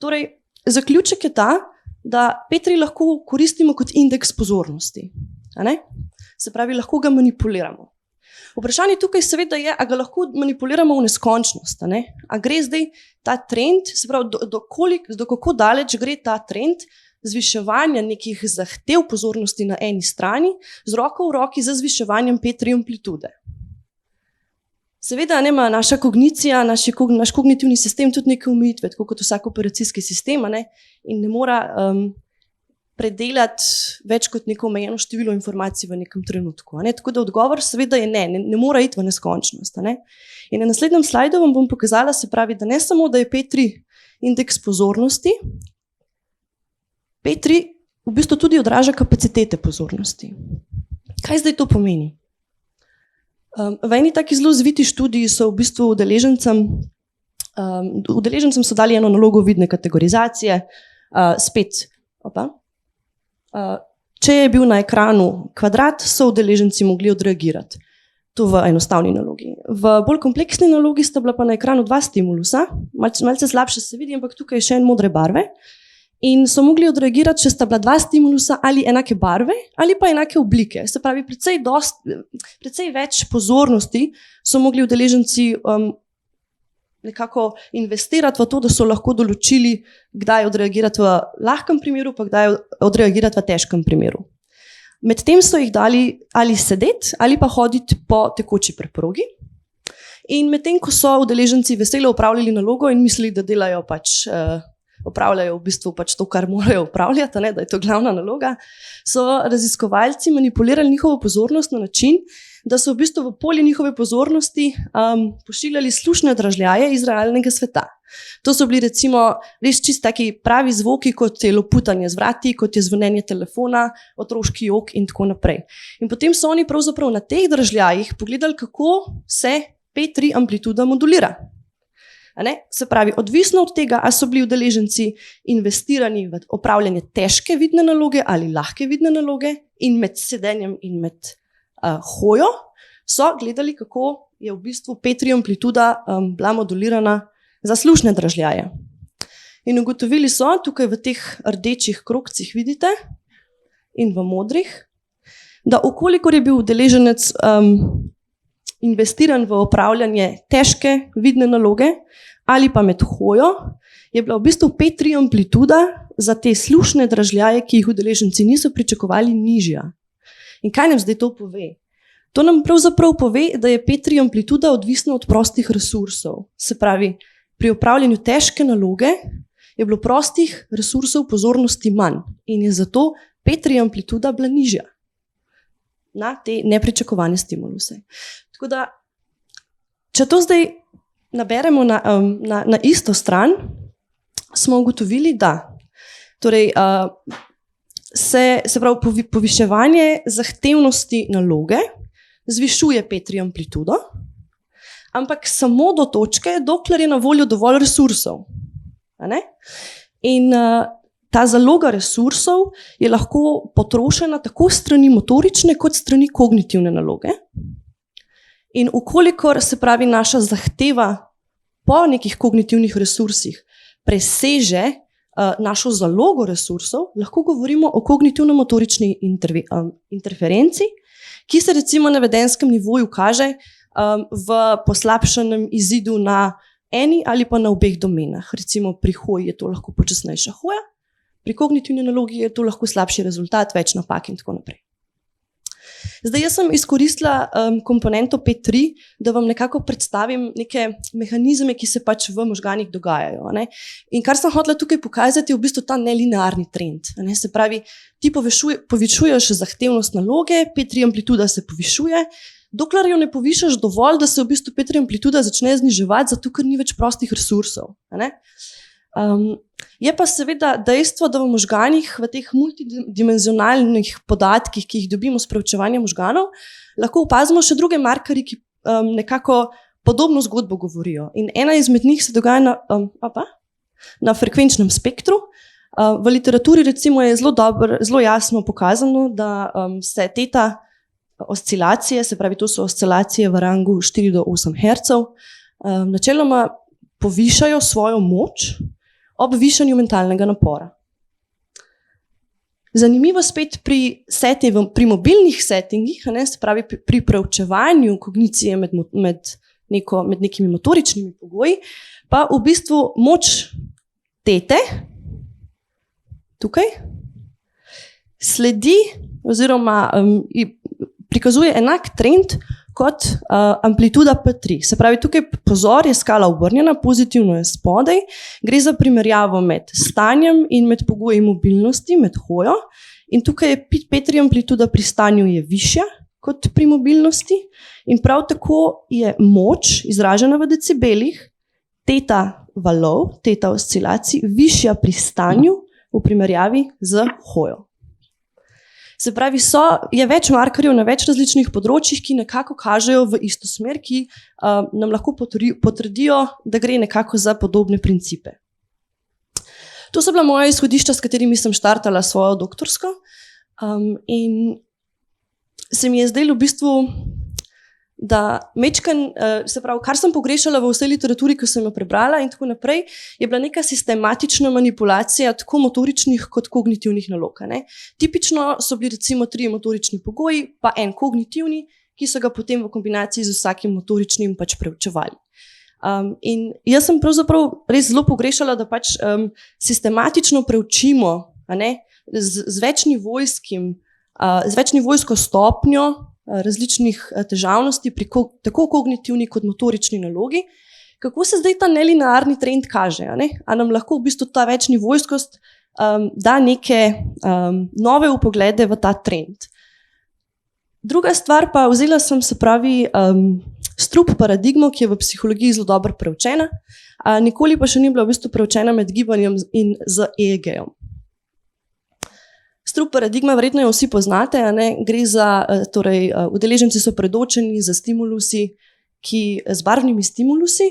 Torej, zaključek je ta, da P3 lahko koristimo kot indeks pozornosti. Se pravi, lahko ga manipuliramo. Vprašanje tukaj seveda je, a ga lahko manipuliramo v neskončnost. A gre zdaj ta trend, se pravi, do kako daleč gre ta trend zviševanja nekih zahtev pozornosti na eni strani z roko v roki za zviševanjem P3 amplitude. Seveda ima naša kognicija, naš kognitivni sistem tudi neke omejitve, tako kot vsak operacijski sistem, in ne mora predelati več kot neko omejeno število informacij v nekem trenutku. Tako da odgovor seveda je ne mora iti v neskončnost. In na naslednjem slajdu vam bom pokazala, se pravi, da ne samo, da je P3 indeks pozornosti, P3 v bistvu tudi odraža kapacitete pozornosti. Kaj zdaj to pomeni? V eni taki zelo zviti študiji so v bistvu udeležencem so dali eno nalogo vidne kategorizacije, če je bil na ekranu kvadrat, so udeleženci mogli odreagirati. To v enostavni nalogi. V bolj kompleksni nalogi sta bila pa na ekranu dva stimulusa, malce slabše se vidi, ampak tukaj je še en modre barve. In so mogli odreagirati, če sta bila dva stimulusa ali enake barve ali pa enake oblike. Se pravi, precej več pozornosti so mogli udeleženci nekako investirati v to, da so lahko določili, kdaj odreagirati v lahkem primeru, pa kdaj odreagirati v težkem primeru. Medtem so jih dali ali sedeti ali pa hoditi po tekoči preprogi. In medtem, ko so udeleženci veselo opravljali nalogo in mislili, da delajo opravljajo v bistvu pač to, kar morajo opravljati, da je to glavna naloga, so raziskovalci manipulirali njihovo pozornost na način, da so v bistvu v polje njihove pozornosti pošiljali slušne dražljaje iz realnega sveta. To so bili recimo res čisto taki pravi zvoki, kot je loputanje z vrati, kot je zvonjenje telefona, otroški jok in tako naprej. In potem so oni pravzaprav na teh dražljajih pogledali, kako se P3 amplituda modulira. Se pravi, odvisno od tega, ali so bili udeleženci investirani v opravljanje težke vidne naloge ali lahke vidne naloge in med sedenjem in med hojo, so gledali, kako je v bistvu P3 amplituda bila modulirana za slušne dražljaje. In ugotovili so, tukaj v teh rdečih krogcih vidite in v modrih, da okolikor je bil udeleženec investiran v opravljanje težke vidne naloge ali pa med hojo, je bila v bistvu P3 amplituda za te slušne dražljaje, ki jih udeleženci niso pričakovali, nižja. In kaj nam zdaj to pove? To nam pravzaprav pove, da je P3 amplituda odvisna od prostih resursov. Se pravi, pri opravljanju težke naloge je bilo prostih resursov pozornosti manj in je zato P3 amplituda bila nižja na te nepričakovane stimuluse. Tako da, če to zdaj naberemo na isto stran, smo ugotovili, da torej, se pravi, poviševanje zahtevnosti naloge zvišuje P3 amplitudo, ampak samo do točke, dokler je na voljo dovolj resursov. In ta zaloga resursov je lahko potrošena tako strani motorične kot strani kognitivne naloge. In ukolikor se pravi naša zahteva po nekih kognitivnih resursih preseže našo zalogo resursov, lahko govorimo o kognitivno-motorični interferenci, ki se recimo na vedenskem nivoju kaže v poslabšanem izidu na eni ali pa na obeh domenah. Recimo pri hoji je to lahko počasnejša hoja, pri kognitivni nalogi je to lahko slabši rezultat, več napak in tako naprej. Zdaj, jaz sem izkoristila komponento P3, da vam nekako predstavim neke mehanizme, ki se pač v možganih dogajajo. In kar sem hotela tukaj pokazati, je v bistvu ta nelinearni trend. Se pravi, ti povišuješ zahtevnost naloge, P3 amplituda se povišuje, dokler jo ne povišaš dovolj, da se v bistvu P3 amplituda začne zniževati, zato ker ni več prostih resursov. Je pa seveda dejstvo, da v možganih, v teh multidimenzionalnih podatkih, ki jih dobimo s preučevanjem možganov, lahko opazimo še druge markerji, ki nekako podobno zgodbo govorijo. In ena izmed njih se dogaja na frekvenčnem spektru. V literaturi recimo je zelo jasno pokazano, da se teta oscilacije, se pravi, to so oscilacije v rangu 4 do 8 Hz, načeloma povišajo svojo moč ob višanju mentalnega napora. Zanimivo spet pri mobilnih settingih, se pravi pri preučevanju kognicije med nekimi motoričnimi pogoji, pa v bistvu moč tete tukaj sledi oziroma prikazuje enak trend kot amplituda P3. Se pravi, tukaj pozor, je skala obrnjena, pozitivno je spodaj, gre za primerjavo med stanjem in med pogoji mobilnosti, med hojo. In tukaj je P3 amplituda pri stanju je višja kot pri mobilnosti in prav tako je moč izražena v decibelih, teta valov, teta oscilacij, višja pri stanju v primerjavi z hojo. Se pravi, je več markerjev na več različnih področjih, ki nekako kažejo v isto smer, ki nam lahko potrdijo, da gre nekako za podobne principe. To so bila moja izhodišča, s katerimi sem štartala svojo doktorsko. In se mi je zdelo v bistvu, da se pravi, kar sem pogrešala v vsej literaturi, ko sem jo prebrala in tako naprej, je bila neka sistematična manipulacija tako motoričnih kot kognitivnih nalog. Tipično so bili recimo 3 motorični pogoji, pa en kognitivni, ki so ga potem v kombinaciji z vsakim motoričnim pač preučevali. In jaz sem pravzaprav res zelo pogrešala, da pač sistematično preučimo z večnivojsko stopnjo različnih težavnosti pri tako kognitivni kot motorični nalogi. Kako se zdaj ta nelinearni trend kaže? A nam lahko v bistvu ta večnivojskost da neke nove vpoglede v ta trend? Druga stvar pa, vzela sem se pravi strup paradigmo, ki je v psihologiji zelo dobro preučena, nikoli pa še ni bila v bistvu preučena med gibanjem in z EEG-om. Strup paradigma verjetno jo vsi poznate, gre za, torej, udeleženci so predočeni z stimulusi, z barvnimi stimulusi.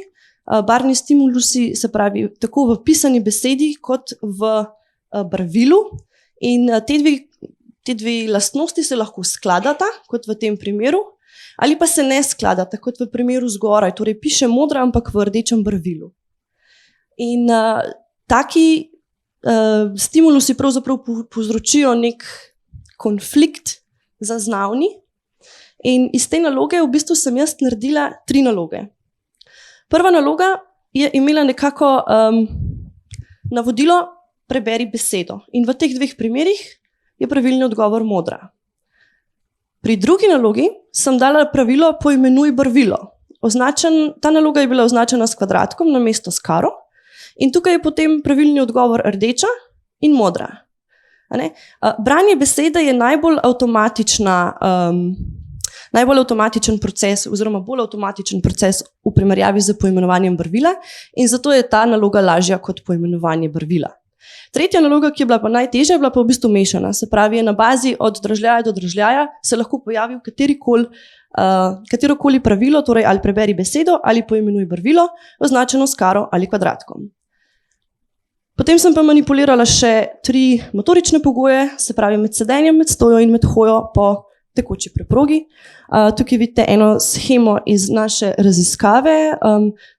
Barvni stimulusi se pravi tako v pisani besedi kot v barvilu in te dve lastnosti se lahko skladata, kot v tem primeru, ali pa se ne skladata, kot v primeru zgoraj, torej piše modra, ampak v rdečem barvilu. In taki stimulusi pravzaprav povzročijo nek konflikt zaznavni. In iz te naloge v bistvu sem jaz naredila 3 naloge. Prva naloga je imela nekako navodilo preberi besedo. In v teh 2 primerih je pravilni odgovor modra. Pri drugi nalogi sem dala pravilo poimenuj barvilo. Ta naloga je bila označena s kvadratkom namesto s karo. In tukaj je potem pravilni odgovor rdeča in modra. Branje besede je najbolj avtomatičen proces oziroma bolj avtomatičen proces v primerjavi z poimenovanjem barvila in zato je ta naloga lažja kot poimenovanje barvila. Tretja naloga, ki je bila pa najtežja, je bila pa v bistvu mešana. Se pravi, je na bazi od dražljaja do dražljaja se lahko pojavi katerokoli pravilo, torej ali preberi besedo ali poimenuj barvilo, označeno s karo ali kvadratkom. Potem sem pa manipulirala še 3 motorične pogoje, se pravi med sedenjem, med stojo in med hojo po tekoči preprogi. Tukaj vidite eno shemo iz naše raziskave,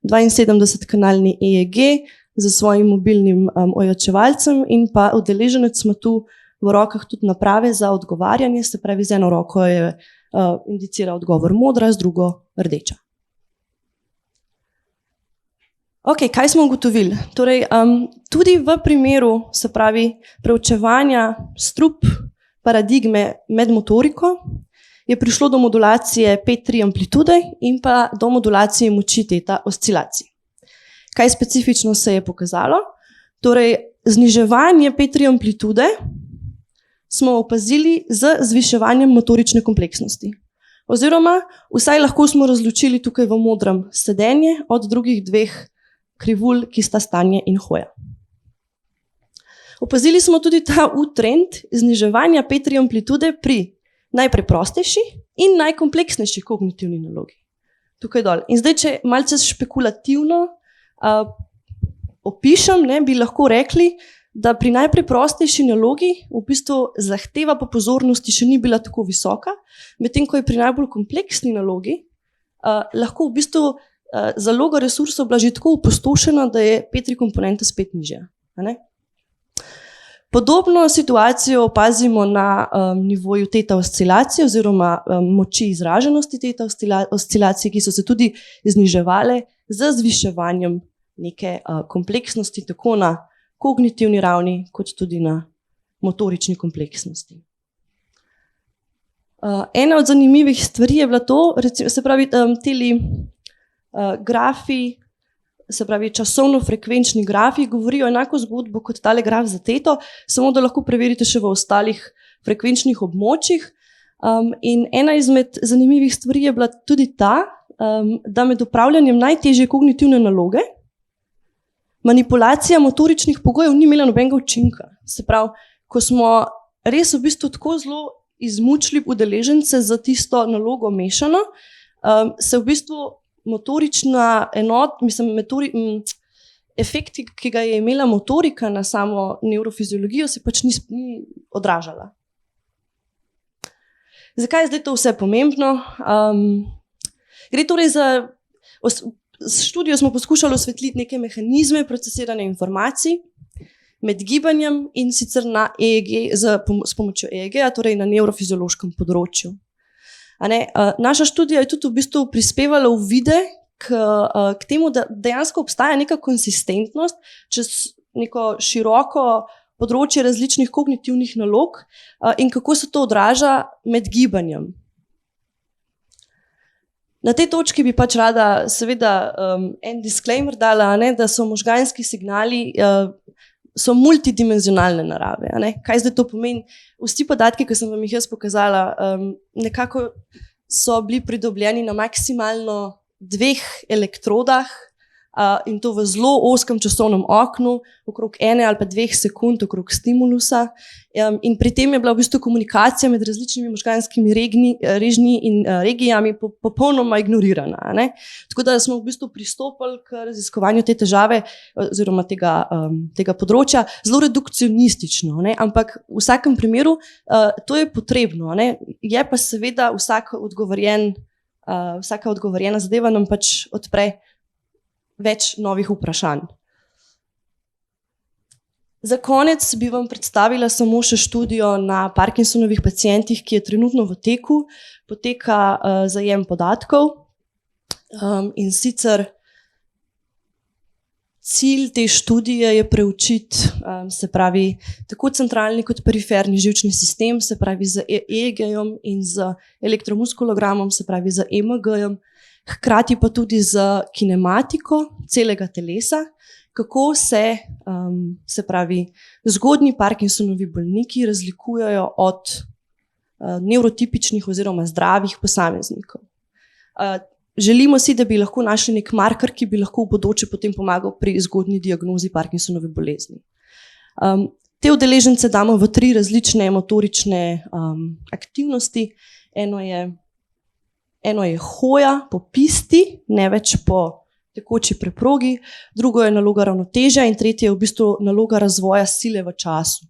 72-kanalni EEG z svojim mobilnim ojačevalcem in pa udeleženec ima tu v rokah tudi naprave za odgovarjanje, se pravi z eno roko je indicira odgovor modra, z drugo rdeča. Ok, kaj smo ugotovili? Torej, tudi v primeru, se pravi, preučevanja strup paradigme med motoriko je prišlo do modulacije 5-3 amplitude in pa do modulacije moči teta oscilacij. Kaj specifično se je pokazalo? Torej, zniževanje 5-3 amplitude smo opazili z zviševanjem motorične kompleksnosti. Oziroma, vsaj lahko smo razločili tukaj v modrem sedenje od drugih 2 krivulj, ki sta stanje in hoja. Opazili smo tudi ta trend zniževanja 5-3 amplitude pri najpreprostejši in najkompleksnejši kognitivni nalogi. Tukaj dol. In zdaj, če malce špekulativno opišem, bi lahko rekli, da pri najpreprostejši nalogi v bistvu zahteva po pozornosti še ni bila tako visoka, medtem ko je pri najbolj kompleksni nalogi lahko v bistvu zaloga resursov bila že tako opustošena, da je 5-3 komponenta spet nižja. Podobno situacijo opazimo na nivoju teta oscilacije oziroma moči izraženosti teta oscilacije, ki so se tudi zniževale z zviševanjem neke kompleksnosti tako na kognitivni ravni kot tudi na motorični kompleksnosti. Ena od zanimivih stvari je bila to, se pravi, teli grafi, se pravi časovno-frekvenčni grafi govorijo enako zgodbo kot tale graf za teto, samo da lahko preverite še v ostalih frekvenčnih območjih. In ena izmed zanimivih stvari je bila tudi ta, da med upravljanjem najtežje kognitivne naloge manipulacija motoričnih pogojev ni imela nobenega učinka. Se pravi, ko smo res v bistvu tako zelo izmučili udeležence za tisto nalogo mešano, se v bistvu motorična efekti, ki ga je imela motorika na samo nevrofiziologijo, se pač ni odražala. Zakaj je zdaj to vse pomembno? Gre torej za študijo smo poskušali osvetliti neke mehanizme procesiranja informacij med gibanjem in sicer na EEG, s pomočjo EEG-a, torej na nevrofiziološkem področju. Naša študija je tudi v bistvu prispevala uvide k temu, da dejansko obstaja neka konsistentnost čez neko široko področje različnih kognitivnih nalog in kako se to odraža med gibanjem. Na tej točki bi pač rada seveda en disclaimer dala, da so možganski signali so multidimenzionalne narave. Kaj zdaj to pomeni? Vsi podatki, ki sem vam jih jaz pokazala, nekako so bili pridobljeni na maksimalno 2 elektrodah in to v zelo ozkem časovnem oknu, okrog 1 ali pa 2 sekund okrog stimulusa. In pri tem je bila v bistvu komunikacija med različnimi možganskimi režnji in regijami popolnoma ignorirana. Tako da smo v bistvu pristopili k raziskovanju te težave oziroma tega področja zelo redukcionistično, ampak v vsakem primeru to je potrebno. Je pa seveda vsaka odgovorjena zadeva nam pač odpre več novih vprašanj. Za konec bi vam predstavila samo še študijo na Parkinsonovih pacientih, ki je trenutno v teku. Poteka zajem podatkov in sicer cilj te študije je preučiti, se pravi, tako centralni kot periferni živčni sistem, se pravi z EEG-jem in z elektromuskulogramom, se pravi z EMG-jem, hkrati pa tudi z kinematiko celega telesa, kako se pravi, zgodnji Parkinsonovi bolniki razlikujejo od nevrotipičnih oziroma zdravih posameznikov. Želimo si, da bi lahko našli nek marker, ki bi lahko v bodoče potem pomagal pri zgodnji diagnozi Parkinsonove bolezni. Te udeležence damo v 3 različne motorične aktivnosti. Eno je hoja po pisti, ne več po tekoči preprogi, drugo je naloga ravnotežja in tretje je v bistvu naloga razvoja sile v času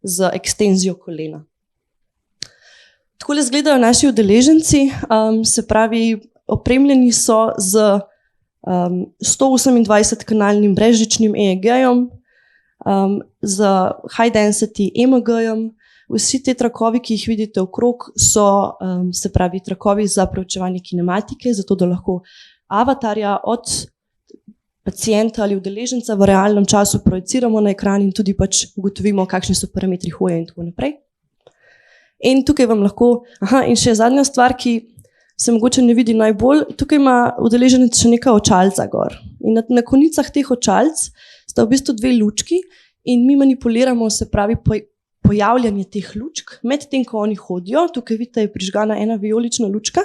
z ekstenzijo kolena. Takole izgledajo naši udeleženci, se pravi, opremljeni so z 128-kanalnim brezžičnim EEG-jem, z high density EMG-jem. Vsi te trakovi, ki jih vidite okrog, so se pravi trakovi za preučevanje kinematike, zato da lahko avatarja od pacienta ali udeleženca v realnem času projiciramo na ekran in tudi pač ugotovimo, kakšni so parametri hoje in tako naprej. In tukaj vam lahko, in še zadnja stvar, ki se mogoče ne vidi najbolj, tukaj ima udeleženec še nekaj očalca gor. In na konicah teh očalc sta v bistvu 2 lučki in mi manipuliramo, se pravi, pojavljanje teh lučk, medtem ko oni hodijo, tukaj vidite, je prižgana ena vijolična lučka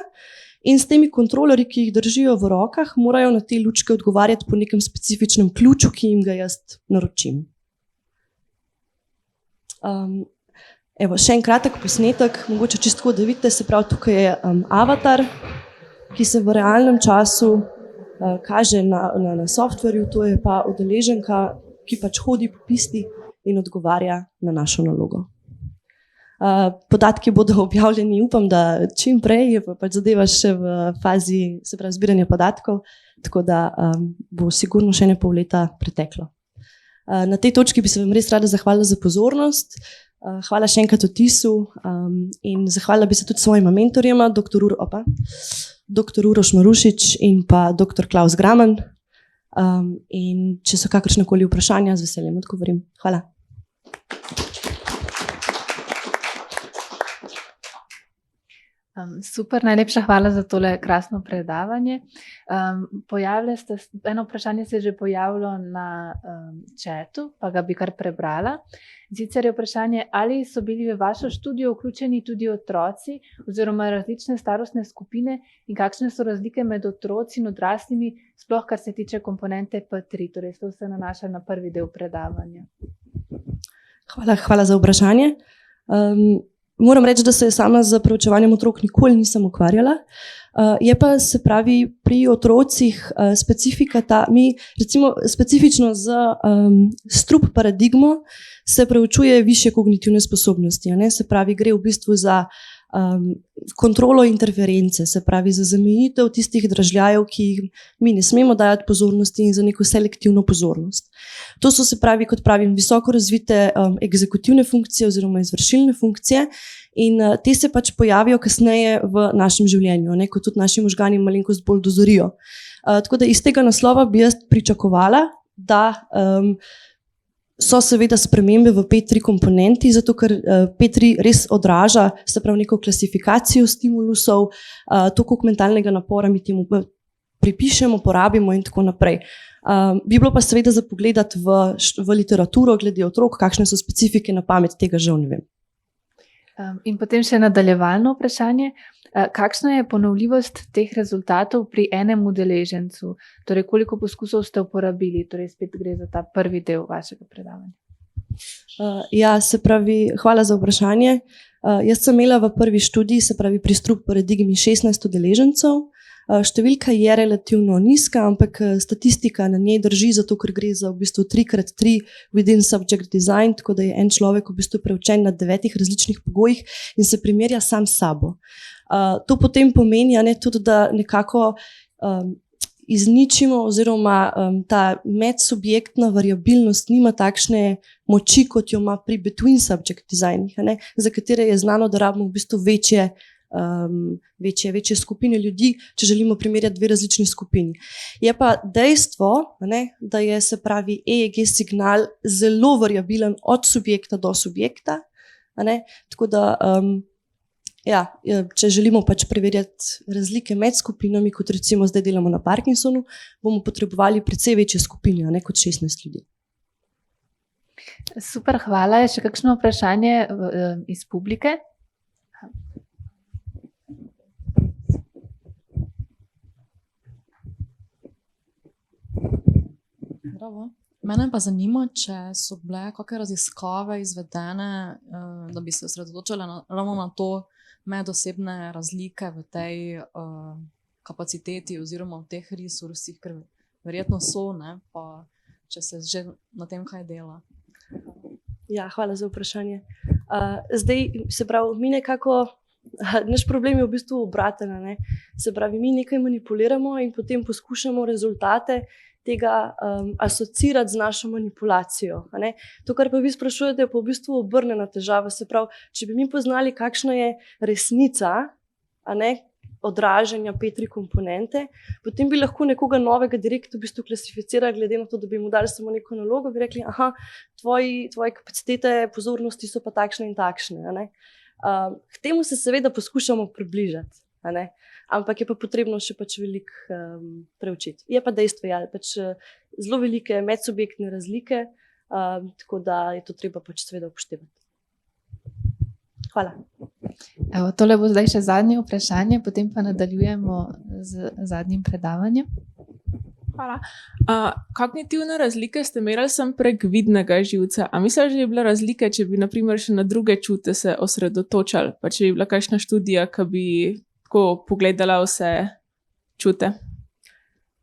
in s temi kontrolerji, ki jih držijo v rokah, morajo na te lučke odgovarjati po nekem specifičnem ključu, ki jim ga jaz naročim. Evo, še en kratek posnetek, mogoče čisto, da vidite, se pravi, tukaj je avatar, ki se v realnem času kaže na softverju, to je pa udeleženka, ki pač hodi po pisti in odgovarja na našo nalogo. Podatki bodo objavljeni, upam, da čim prej, je pa pač zadeva še v fazi, se pravi, zbiranja podatkov, tako da bo sigurno še 1,5 leta preteklo. Na tej točki bi se vam res rada zahvalila za pozornost. Hvala še enkrat Otisu in zahvalila bi se tudi svojima mentorjema, dr. Uroš Marušič in pa dr. Klaus Graman. In če so kakršnekoli vprašanja, z veseljem odgovorim. Hvala. Super, najlepša hvala za tole krasno predavanje. Eno vprašanje se je že pojavilo na chatu, pa ga bi kar prebrala. Sicer je vprašanje, ali so bili v vašo študijo vključeni tudi otroci oziroma različne starostne skupine in kakšne so razlike med otroci in odraslimi, sploh kar se tiče komponente P3, torej to se nanaša na prvi del predavanja. Hvala za vprašanje. Moram reči, da se sama z preučevanjem otrok nikoli nisem ukvarjala. Je pa, se pravi, pri otrocih specifika mi recimo specifično z strup paradigmo se preučuje višje kognitivne sposobnosti, ne? Se pravi, gre v bistvu za kontrolo interference, se pravi za zamejitev tistih dražljajev, ki jih mi ne smemo dajati pozornosti in za neko selektivno pozornost. To so, se pravi, kot pravim, visoko razvite egzekutivne funkcije oziroma izvršilne funkcije in te se pač pojavijo kasneje v našem življenju, ne, ko tudi naši možgani malenkost bolj dozorijo. Tako da iz tega naslova bi jaz pričakovala, da so seveda spremembe v P3 komponenti, zato ker P3 res odraža, se pravi, neko klasifikacijo stimulusov, toliko mentalnega napora mi temu pripišemo, porabimo in tako naprej. Bi bilo pa seveda za pogledati v literaturo glede otrok, kakšne so specifike, na pamet tega žal ne vem. In potem še nadaljevalno vprašanje. Kakšna je ponovljivost teh rezultatov pri enem udeležencu? Torej, koliko poskusov ste uporabili? Torej, spet gre za ta prvi del vašega predavanja. Ja, se pravi, hvala za vprašanje. Jaz sem imela v prvi študiji, se pravi pri strup paradigmi 16 udeležencev. Številka je relativno nizka, ampak statistika na njej drži, zato ker gre za v bistvu 3x3 within subject design, tako da je en človek v bistvu preučen na 9 različnih pogojih in se primerja sam s sabo. To potem pomeni, tudi, da nekako izničimo, oziroma ta medsubjektna variabilnost nima takšne moči, kot jo ima pri between subject designih, za katere je znano, da rabimo v bistvu večje skupine ljudi, če želimo primerjati dve različni skupini. Je pa dejstvo, da je, se pravi, EEG signal zelo variabilen od subjekta do subjekta, tako da ja, če želimo pač preverjati razlike med skupinami, kot recimo zdaj delamo na Parkinsonu, bomo potrebovali precej večje skupine, kot 16 ljudi. Super, hvala. Je še kakšno vprašanje iz publike? Bravo. Mene pa zanima, če so bile kakšne raziskave izvedene, da bi se osredotočile ravno na to medosebne razlike v tej kapaciteti oziroma v teh resursih, ker verjetno so, pa če se že na tem kaj dela. Ja, hvala za vprašanje. Zdaj, se pravi, mi nekako, naš problem je v bistvu obraten, se pravi, mi nekaj manipuliramo in potem poskušamo rezultate tega asocirati z našo manipulacijo. To, kar pa vi sprašujete, je pa v bistvu obrnjena težava. Se pravi, če bi mi poznali, kakšna je resnica, odražanja 5 komponente, potem bi lahko nekoga novega direktno v bistvu klasificirali, glede na to, da bi mu dali samo neko nalogo, bi rekli, aha, tvoje kapacitete pozornosti so pa takšne in takšne. K temu se seveda poskušamo približati. Ampak je pa potrebno še pač veliko preučiti. Je pa dejstvo, ja, pač zelo velike medsubjektne razlike, tako da je to treba pač seveda upoštevati. Hvala. Evo, tole bo zdaj še zadnje vprašanje, potem pa nadaljujemo z zadnjim predavanjem. Hvala. Kognitivne razlike ste merali samo prek vidnega živca. A misliš, da je bila razlike, če bi na primer še na druge čute se osredotočali? Pa če bi bila kakšna študija, ki bi tako pogledala vse čute?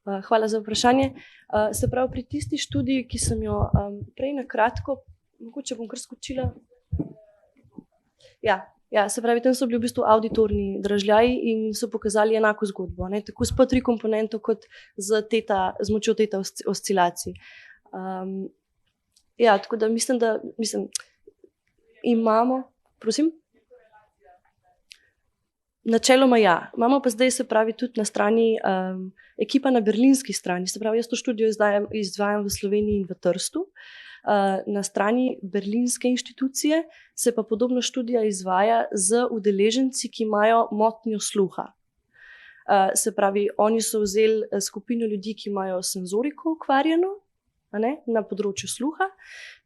Hvala za vprašanje. Se pravi, pri tisti študiji, ki sem jo prej na kratko, mogoče bom kar skočila. Ja, se pravi, tam so bili v bistvu auditorni dražljaji in so pokazali enako zgodbo, tako s 3 komponentov kot z močjo teta oscilacij. Ja, tako da mislim, imamo, prosim? Načeloma ja. Imamo pa zdaj, se pravi, tudi na strani, ekipa na berlinski strani, se pravi, jaz to študijo izvajam v Sloveniji in v Trstu. Na strani berlinske inštitucije se pa podobna študija izvaja z udeleženci, ki imajo motnjo sluha. Se pravi, oni so vzeli skupino ljudi, ki imajo senzoriko okvarjeno, na področju sluha.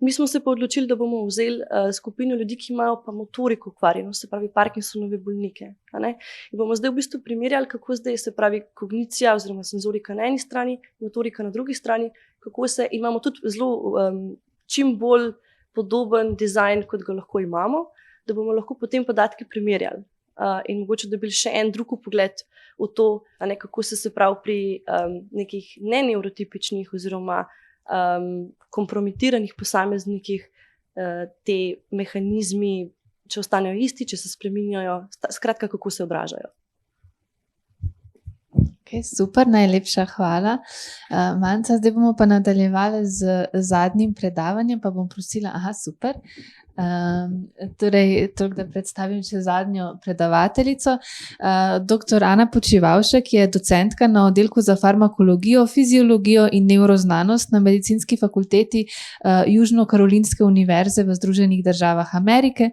Mi smo se pa odločili, da bomo vzeli skupino ljudi, ki imajo pa motoriko okvarjeno, se pravi Parkinsonove bolnike. In bomo zdaj v bistvu primerjali, kako zdaj se pravi kognicija oziroma senzorika na eni strani, motorika na drugi strani, kako se imamo tudi zelo čim bolj podoben dizajn, kot ga lahko imamo, da bomo lahko potem podatke primerjali. In mogoče dobili še en drug pogled v to, kako se pravi pri nekih neneurotipičnih oziroma kompromitiranih posameznikih te mehanizmi, če ostanejo isti, če se spreminjajo, skratka, kako se odražajo. Okay, super, najlepša hvala. Manca, zdaj bomo pa nadaljevali z zadnjim predavanjem, pa bom prosila, super. Torej, da predstavim še zadnjo predavateljico. Dr. Ana Počivalšek je docentka na oddelku za farmakologijo, fiziologijo in nevroznanost na Medicinski fakulteti Južnokarolinske univerze v Združenih državah Amerike.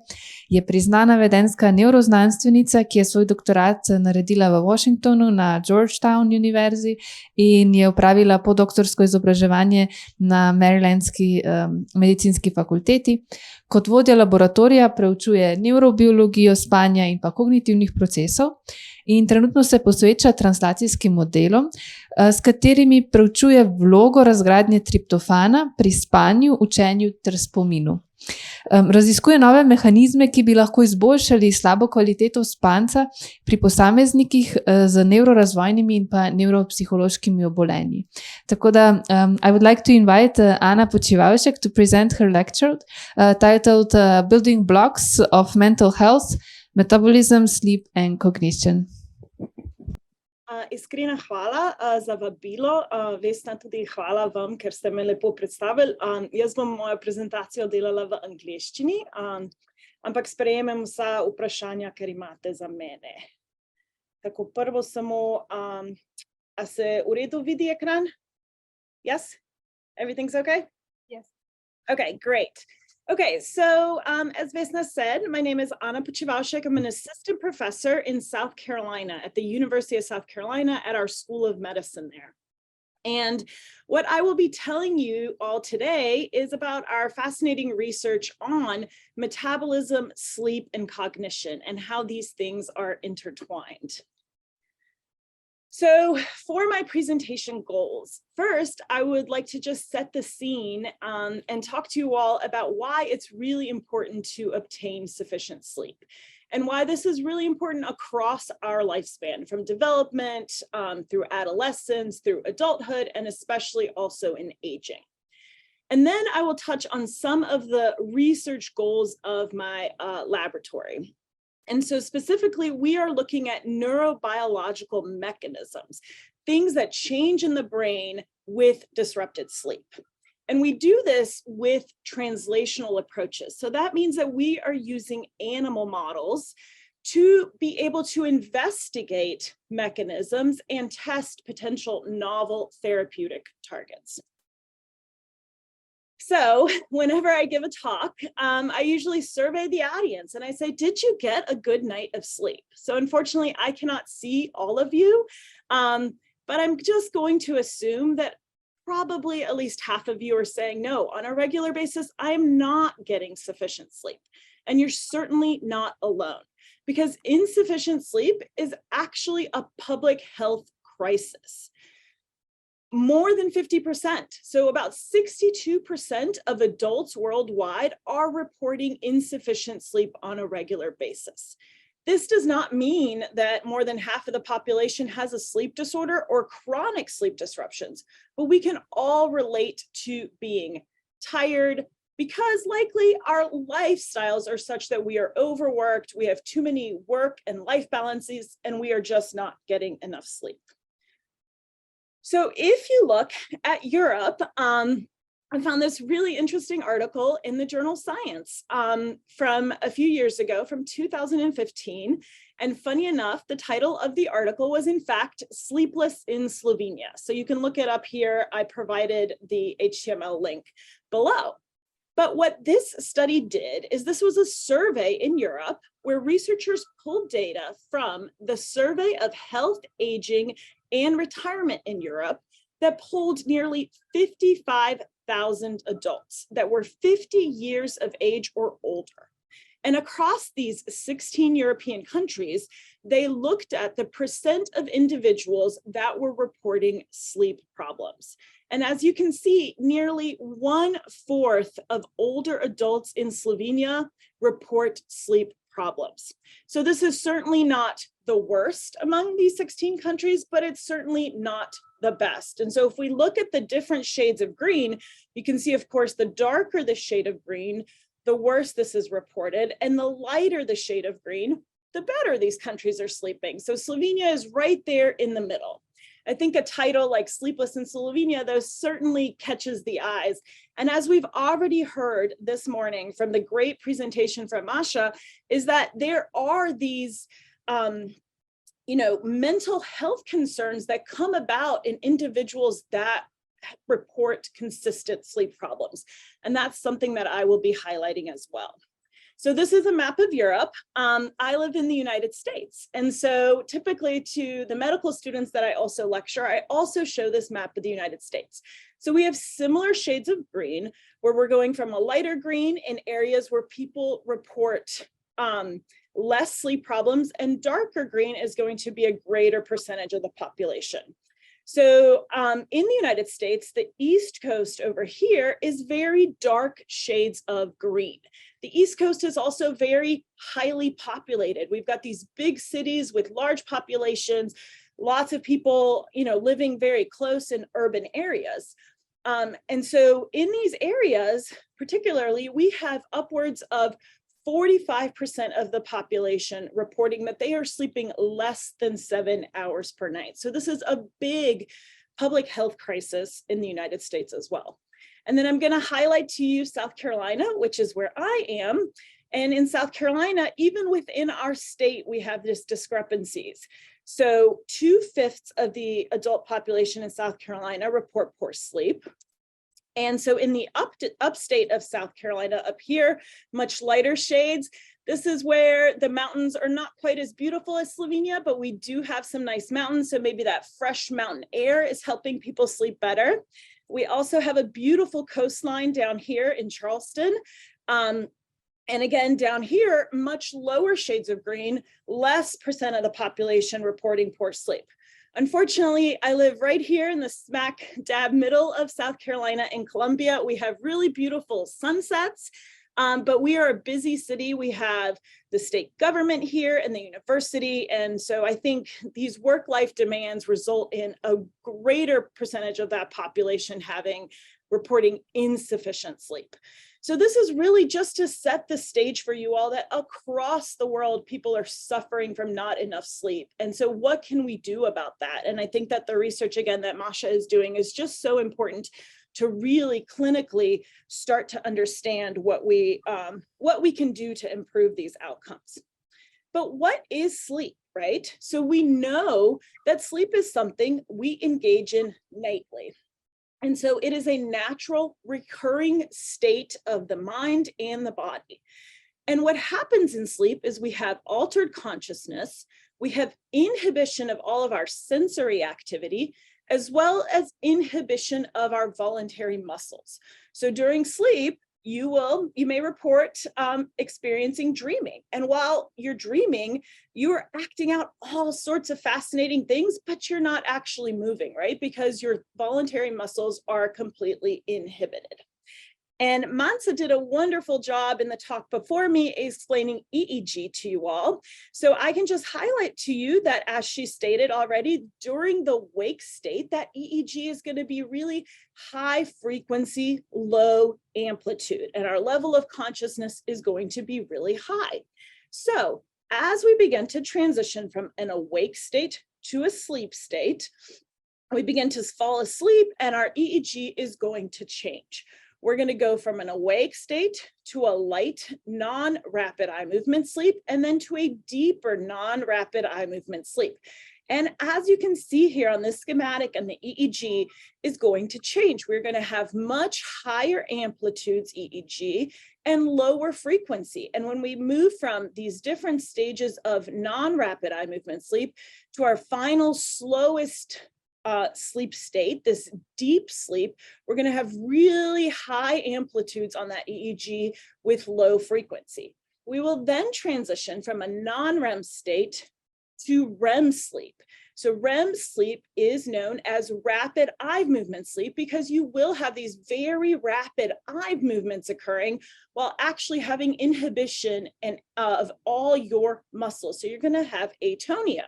Je priznana vedenjska nevroznanstvenica, ki je svoj doktorat naredila v Washingtonu na Georgetown univerzi in je opravila podoktorsko izobraževanje na Marylandski medicinski fakulteti. Kot vodja laboratorija preučuje nevrobiologijo spanja in pa kognitivnih procesov in trenutno se posveča translacijskim modelom, s katerimi preučuje vlogo razgradnje triptofana pri spanju, učenju ter spominu. Raziskuje nove mehanizme, ki bi lahko izboljšali slabo kvaliteto spanca pri posameznikih z nevrorazvojnimi in pa nevropsihološkimi obolenji. Tako da, I would like to invite Ana Počivalšek to present her lecture titled Building Blocks of Mental Health, Metabolism, Sleep and Cognition. Iskrena hvala za vabilo. Vesna, tudi hvala vam, ker ste me lepo predstavili. Jaz bom mojo prezentacijo delala v angleščini, ampak sprejemem vsa vprašanja, ker imate za mene. Tako prvo samo, a se v redu vidi ekran? Yes? Everything's okay? Yes. Okay, great. Okay, so as Vesna said, my name is Anna Puchivalshik. I'm an assistant professor in South Carolina at the University of South Carolina at our School of Medicine there. And what I will be telling you all today is about our fascinating research on metabolism, sleep, and cognition, and how these things are intertwined. So for my presentation goals, first, I would like to just set the scene and talk to you all about why it's really important to obtain sufficient sleep and why this is really important across our lifespan, from development through adolescence, through adulthood, and especially also in aging. And then I will touch on some of the research goals of my laboratory. And so specifically, we are looking at neurobiological mechanisms, things that change in the brain with disrupted sleep. And we do this with translational approaches. So that means that we are using animal models to be able to investigate mechanisms and test potential novel therapeutic targets. So whenever I give a talk, I usually survey the audience and I say, did you get a good night of sleep? So unfortunately, I cannot see all of you, but I'm just going to assume that probably at least half of you are saying, no, on a regular basis, I'm not getting sufficient sleep. And you're certainly not alone, because insufficient sleep is actually a public health crisis. More than 50%, so about 62% of adults worldwide are reporting insufficient sleep on a regular basis. This does not mean that more than half of the population has a sleep disorder or chronic sleep disruptions, but we can all relate to being tired because likely our lifestyles are such that we are overworked, we have too many work and life balances, and we are just not getting enough sleep. So if you look at Europe, I found this really interesting article in the journal Science from a few years ago, from 2015. And funny enough, the title of the article was in fact Sleepless in Slovenia. So you can look it up here. I provided the HTML link below. But what this study did is this was a survey in Europe where researchers pulled data from the Survey of Health, Aging, and Retirement in Europe that polled nearly 55,000 adults that were 50 years of age or older. And across these 16 European countries, they looked at the percent of individuals that were reporting sleep problems. And as you can see, nearly 1/4 of older adults in Slovenia report sleep problems. So this is certainly not the worst among these 16 countries, but it's certainly not the best. And so if we look at the different shades of green, you can see, of course, the darker the shade of green, the worse this is reported, and the lighter the shade of green, the better these countries are sleeping. So Slovenia is right there in the middle. I think a title like Sleepless in Slovenia, though, certainly catches the eyes. And as we've already heard this morning from the great presentation from Masha, is that there are these mental health concerns that come about in individuals that report consistent sleep problems. And that's something that I will be highlighting as well. So this is a map of Europe. I live in the United States. And so typically to the medical students that I also lecture, I also show this map of the United States. So we have similar shades of green where we're going from a lighter green in areas where people report less sleep problems, and darker green is going to be a greater percentage of the population. So in the United States, the East Coast over here is very dark shades of green. The East Coast is also very highly populated. We've got these big cities with large populations, lots of people, living very close in urban areas. And so in these areas, particularly, we have upwards of 45% of the population reporting that they are sleeping less than 7 hours per night. So this is a big public health crisis in the United States as well. And then I'm going to highlight to you South Carolina, which is where I am. And in South Carolina, even within our state, we have this discrepancies. So 2/5 of the adult population in South Carolina report poor sleep. And so in the upstate of South Carolina, up here, much lighter shades, this is where the mountains are not quite as beautiful as Slovenia, but we do have some nice mountains. So maybe that fresh mountain air is helping people sleep better. We also have a beautiful coastline down here in Charleston. And again, down here, much lower shades of green, less percent of the population reporting poor sleep. Unfortunately, I live right here in the smack dab middle of South Carolina and Columbia. We have really beautiful sunsets, but we are a busy city. We have the state government here and the university. And so I think these work-life demands result in a greater percentage of that population reporting insufficient sleep. So this is really just to set the stage for you all that across the world, people are suffering from not enough sleep. And so what can we do about that? And I think that the research, again, that Masha is doing is just so important to really clinically start to understand what we can do to improve these outcomes. But what is sleep, right? So we know that sleep is something we engage in nightly. And so it is a natural recurring state of the mind and the body. And what happens in sleep is we have altered consciousness, we have inhibition of all of our sensory activity, as well as inhibition of our voluntary muscles. So during sleep, you may report experiencing dreaming. And while you're dreaming, you're acting out all sorts of fascinating things, but you're not actually moving, right? Because your voluntary muscles are completely inhibited. And Mansa did a wonderful job in the talk before me explaining EEG to you all. So I can just highlight to you that, as she stated already, during the wake state, that EEG is going to be really high frequency, low amplitude, and our level of consciousness is going to be really high. So as we begin to transition from an awake state to a sleep state, we begin to fall asleep and our EEG is going to change. We're going to go from an awake state to a light, non-rapid eye movement sleep, and then to a deeper non-rapid eye movement sleep. And as you can see here on this schematic, and the EEG is going to change. We're going to have much higher amplitudes EEG and lower frequency. And when we move from these different stages of non-rapid eye movement sleep to our final slowest sleep state, this deep sleep, we're going to have really high amplitudes on that EEG with low frequency. We will then transition from a non-REM state to REM sleep. So REM sleep is known as rapid eye movement sleep because you will have these very rapid eye movements occurring while actually having inhibition of all your muscles. So you're going to have atonia.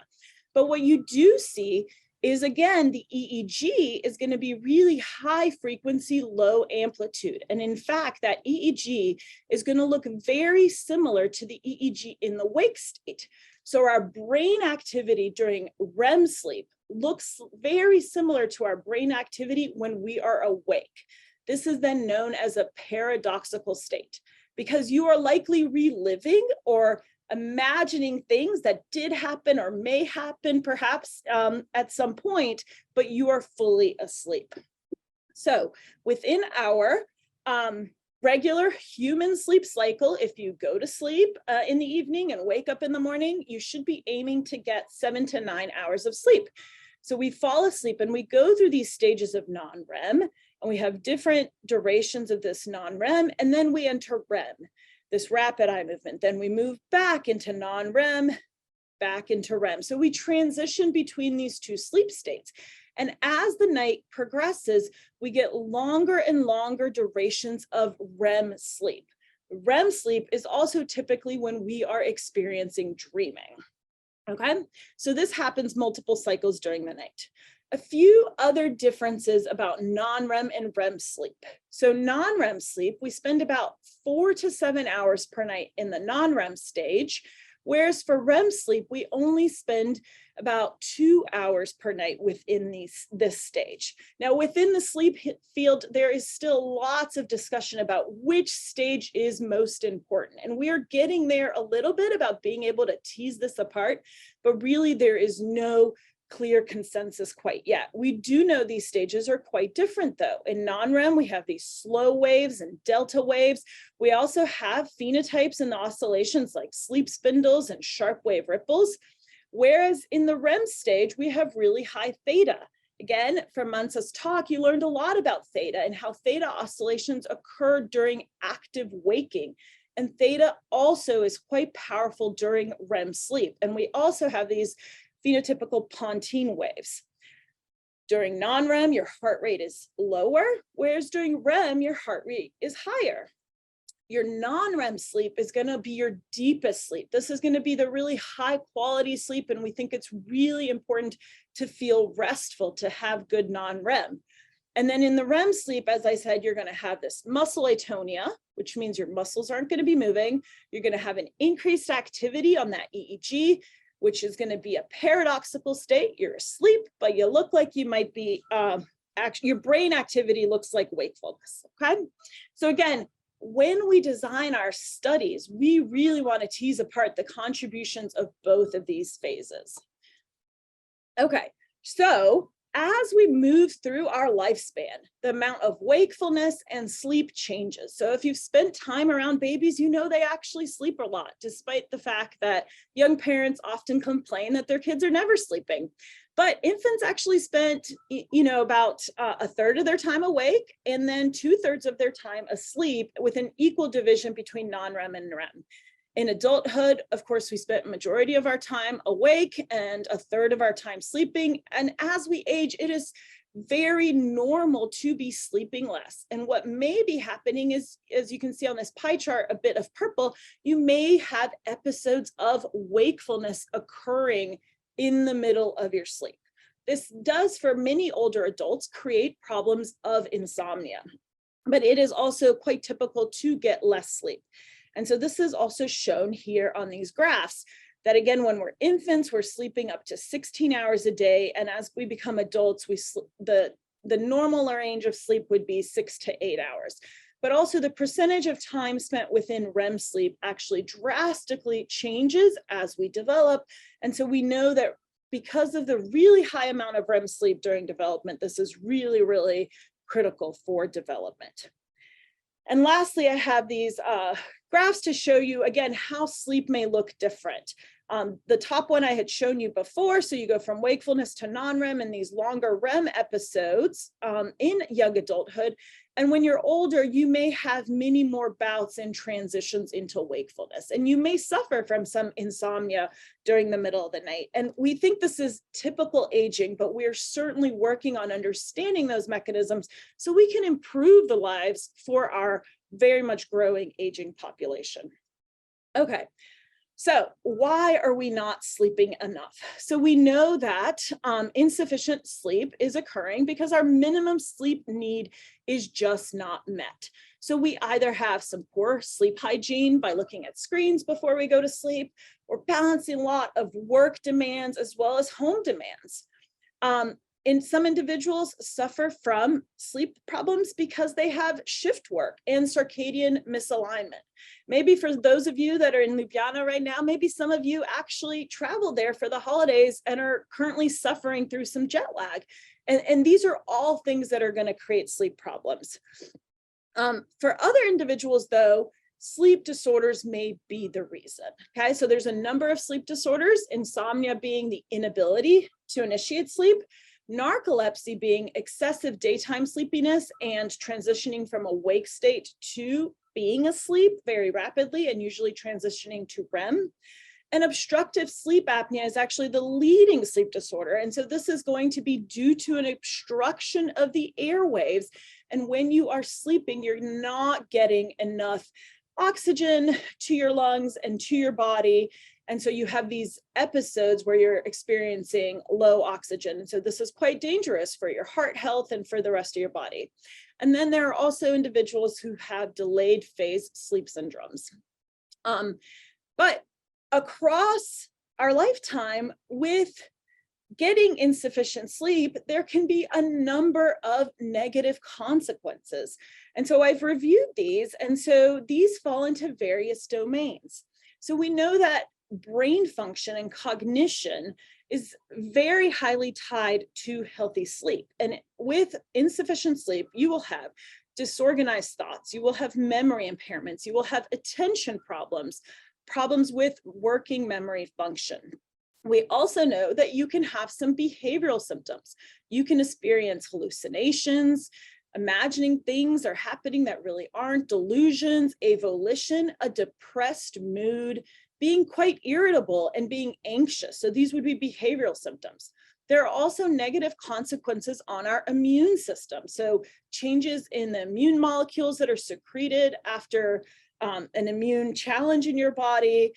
But what you do see is, again, the EEG is going to be really high frequency, low amplitude. And in fact, that EEG is going to look very similar to the EEG in the wake state. So our brain activity during REM sleep looks very similar to our brain activity when we are awake. This is then known as a paradoxical state because you are likely reliving or imagining things that did happen or may happen perhaps at some point, but you are fully asleep. So within our regular human sleep cycle, if you go to sleep in the evening and wake up in the morning, you should be aiming to get 7 to 9 hours of sleep. So we fall asleep and we go through these stages of non-REM, and we have different durations of this non-REM, and then we enter REM, this rapid eye movement. Then we move back into non-REM, back into REM. So we transition between these two sleep states. And as the night progresses, we get longer and longer durations of REM sleep. REM sleep is also typically when we are experiencing dreaming. Okay, so this happens multiple cycles during the night. A few other differences about non-REM and REM sleep. So non-REM sleep, we spend about 4 to 7 hours per night in the non-REM stage, whereas for REM sleep, we only spend about 2 hours per night within this stage. Now, within the sleep field, there is still lots of discussion about which stage is most important. And we are getting there a little bit about being able to tease this apart, but really there is no clear consensus quite yet. We do know these stages are quite different though. In non-REM, we have these slow waves and delta waves. We also have phenotypes in the oscillations like sleep spindles and sharp wave ripples. Whereas in the REM stage, we have really high theta. Again, from Mansa's talk, you learned a lot about theta and how theta oscillations occur during active waking. And theta also is quite powerful during REM sleep. And we also have these phenotypical Pontine waves. During non-REM, your heart rate is lower, whereas during REM, your heart rate is higher. Your non-REM sleep is going to be your deepest sleep. This is going to be the really high quality sleep, and we think it's really important to feel restful, to have good non-REM. And then in the REM sleep, as I said, you're going to have this muscle atonia, which means your muscles aren't going to be moving. You're going to have an increased activity on that EEG, which is going to be a paradoxical state. You're asleep, but you look like you might be, your brain activity looks like wakefulness, okay? So again, when we design our studies, we really want to tease apart the contributions of both of these phases. Okay, so as we move through our lifespan, the amount of wakefulness and sleep changes. So if you've spent time around babies, you know they actually sleep a lot, despite the fact that young parents often complain that their kids are never sleeping. But infants actually spent, about a third of their time awake and then 2/3 of their time asleep, with an equal division between non-REM and REM. In adulthood, of course, we spent a majority of our time awake and a third of our time sleeping. And as we age, it is very normal to be sleeping less. And what may be happening is, as you can see on this pie chart, a bit of purple, you may have episodes of wakefulness occurring in the middle of your sleep. This does, for many older adults, create problems of insomnia, but it is also quite typical to get less sleep. And so this is also shown here on these graphs, that again, when we're infants, we're sleeping up to 16 hours a day. And as we become adults, the normal range of sleep would be 6 to 8 hours. But also the percentage of time spent within REM sleep actually drastically changes as we develop. And so we know that because of the really high amount of REM sleep during development, this is really, really critical for development. And lastly, I have these graphs to show you, again, how sleep may look different. The top one I had shown you before, so you go from wakefulness to non-REM and these longer REM episodes in young adulthood. And when you're older, you may have many more bouts and transitions into wakefulness, and you may suffer from some insomnia during the middle of the night. And we think this is typical aging, but we're certainly working on understanding those mechanisms so we can improve the lives for our very much growing aging population. Okay. So why are we not sleeping enough? So we know that insufficient sleep is occurring because our minimum sleep need is just not met. So we either have some poor sleep hygiene by looking at screens before we go to sleep, or balancing a lot of work demands as well as home demands. And some individuals suffer from sleep problems because they have shift work and circadian misalignment. Maybe for those of you that are in Ljubljana right now, maybe some of you actually traveled there for the holidays and are currently suffering through some jet lag. And these are all things that are going to create sleep problems. For other individuals, though, sleep disorders may be the reason. Okay, so there's a number of sleep disorders, insomnia being the inability to initiate sleep, narcolepsy being excessive daytime sleepiness and transitioning from a wake state to being asleep very rapidly and usually transitioning to REM. And obstructive sleep apnea is actually the leading sleep disorder. And so this is going to be due to an obstruction of the airwaves. And when you are sleeping, you're not getting enough oxygen to your lungs and to your body. And so you have these episodes where you're experiencing low oxygen. And so this is quite dangerous for your heart health and for the rest of your body. And then there are also individuals who have delayed phase sleep syndromes. But across our lifetime, with getting insufficient sleep, there can be a number of negative consequences. And so I've reviewed these, and so these fall into various domains. So we know that brain function and cognition is very highly tied to healthy sleep. And with insufficient sleep, you will have disorganized thoughts, you will have memory impairments, you will have attention problems, problems with working memory function. We also know that you can have some behavioral symptoms. You can experience hallucinations, imagining things are happening that really aren't, delusions, avolition, a depressed mood, being quite irritable and being anxious. So these would be behavioral symptoms. There are also negative consequences on our immune system. So changes in the immune molecules that are secreted after an immune challenge in your body,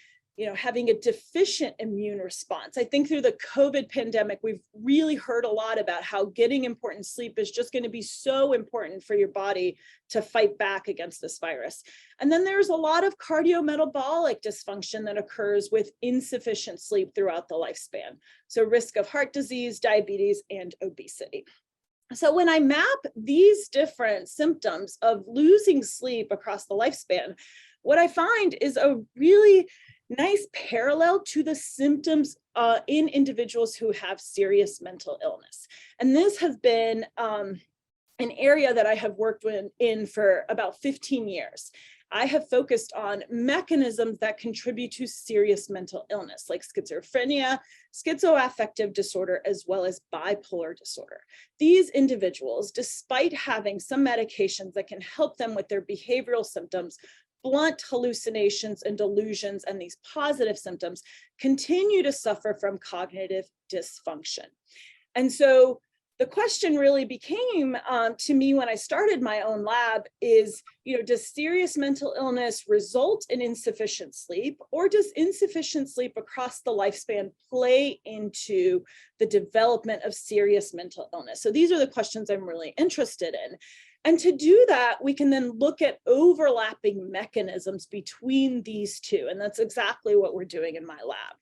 having a deficient immune response. I think through the COVID pandemic, we've really heard a lot about how getting important sleep is just going to be so important for your body to fight back against this virus. And then there's a lot of cardiometabolic dysfunction that occurs with insufficient sleep throughout the lifespan. So risk of heart disease, diabetes, and obesity. So when I map these different symptoms of losing sleep across the lifespan, what I find is a really nice parallel to the symptoms in individuals who have serious mental illness. And this has been an area that I have worked in for about 15 years. I have focused on mechanisms that contribute to serious mental illness, like schizophrenia, schizoaffective disorder, as well as bipolar disorder. These individuals, despite having some medications that can help them with their behavioral symptoms, blunt hallucinations and delusions, and these positive symptoms, continue to suffer from cognitive dysfunction. And so the question really became to me when I started my own lab is, does serious mental illness result in insufficient sleep, or does insufficient sleep across the lifespan play into the development of serious mental illness? So these are the questions I'm really interested in. And to do that, we can then look at overlapping mechanisms between these two. And that's exactly what we're doing in my lab.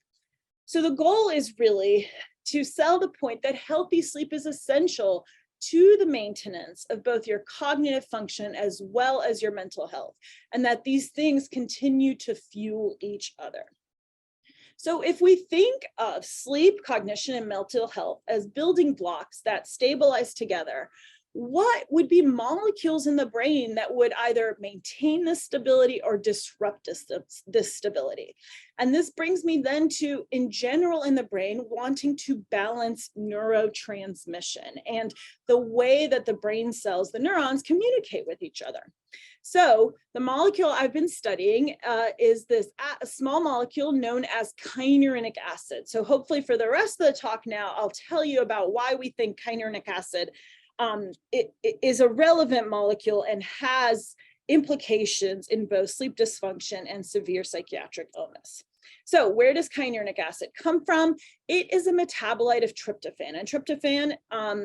So the goal is really to sell the point that healthy sleep is essential to the maintenance of both your cognitive function as well as your mental health, and that these things continue to fuel each other. So if we think of sleep, cognition, and mental health as building blocks that stabilize together, what would be molecules in the brain that would either maintain this stability or disrupt this stability? And this brings me then to, in general in the brain, wanting to balance neurotransmission and the way that the brain cells, the neurons, communicate with each other. So the molecule I've been studying is this a small molecule known as kynureninic acid. So hopefully for the rest of the talk now, I'll tell you about why we think kynureninic acid it is a relevant molecule and has implications in both sleep dysfunction and severe psychiatric illness. So where does kynureninic acid come from? It is a metabolite of tryptophan. And tryptophan,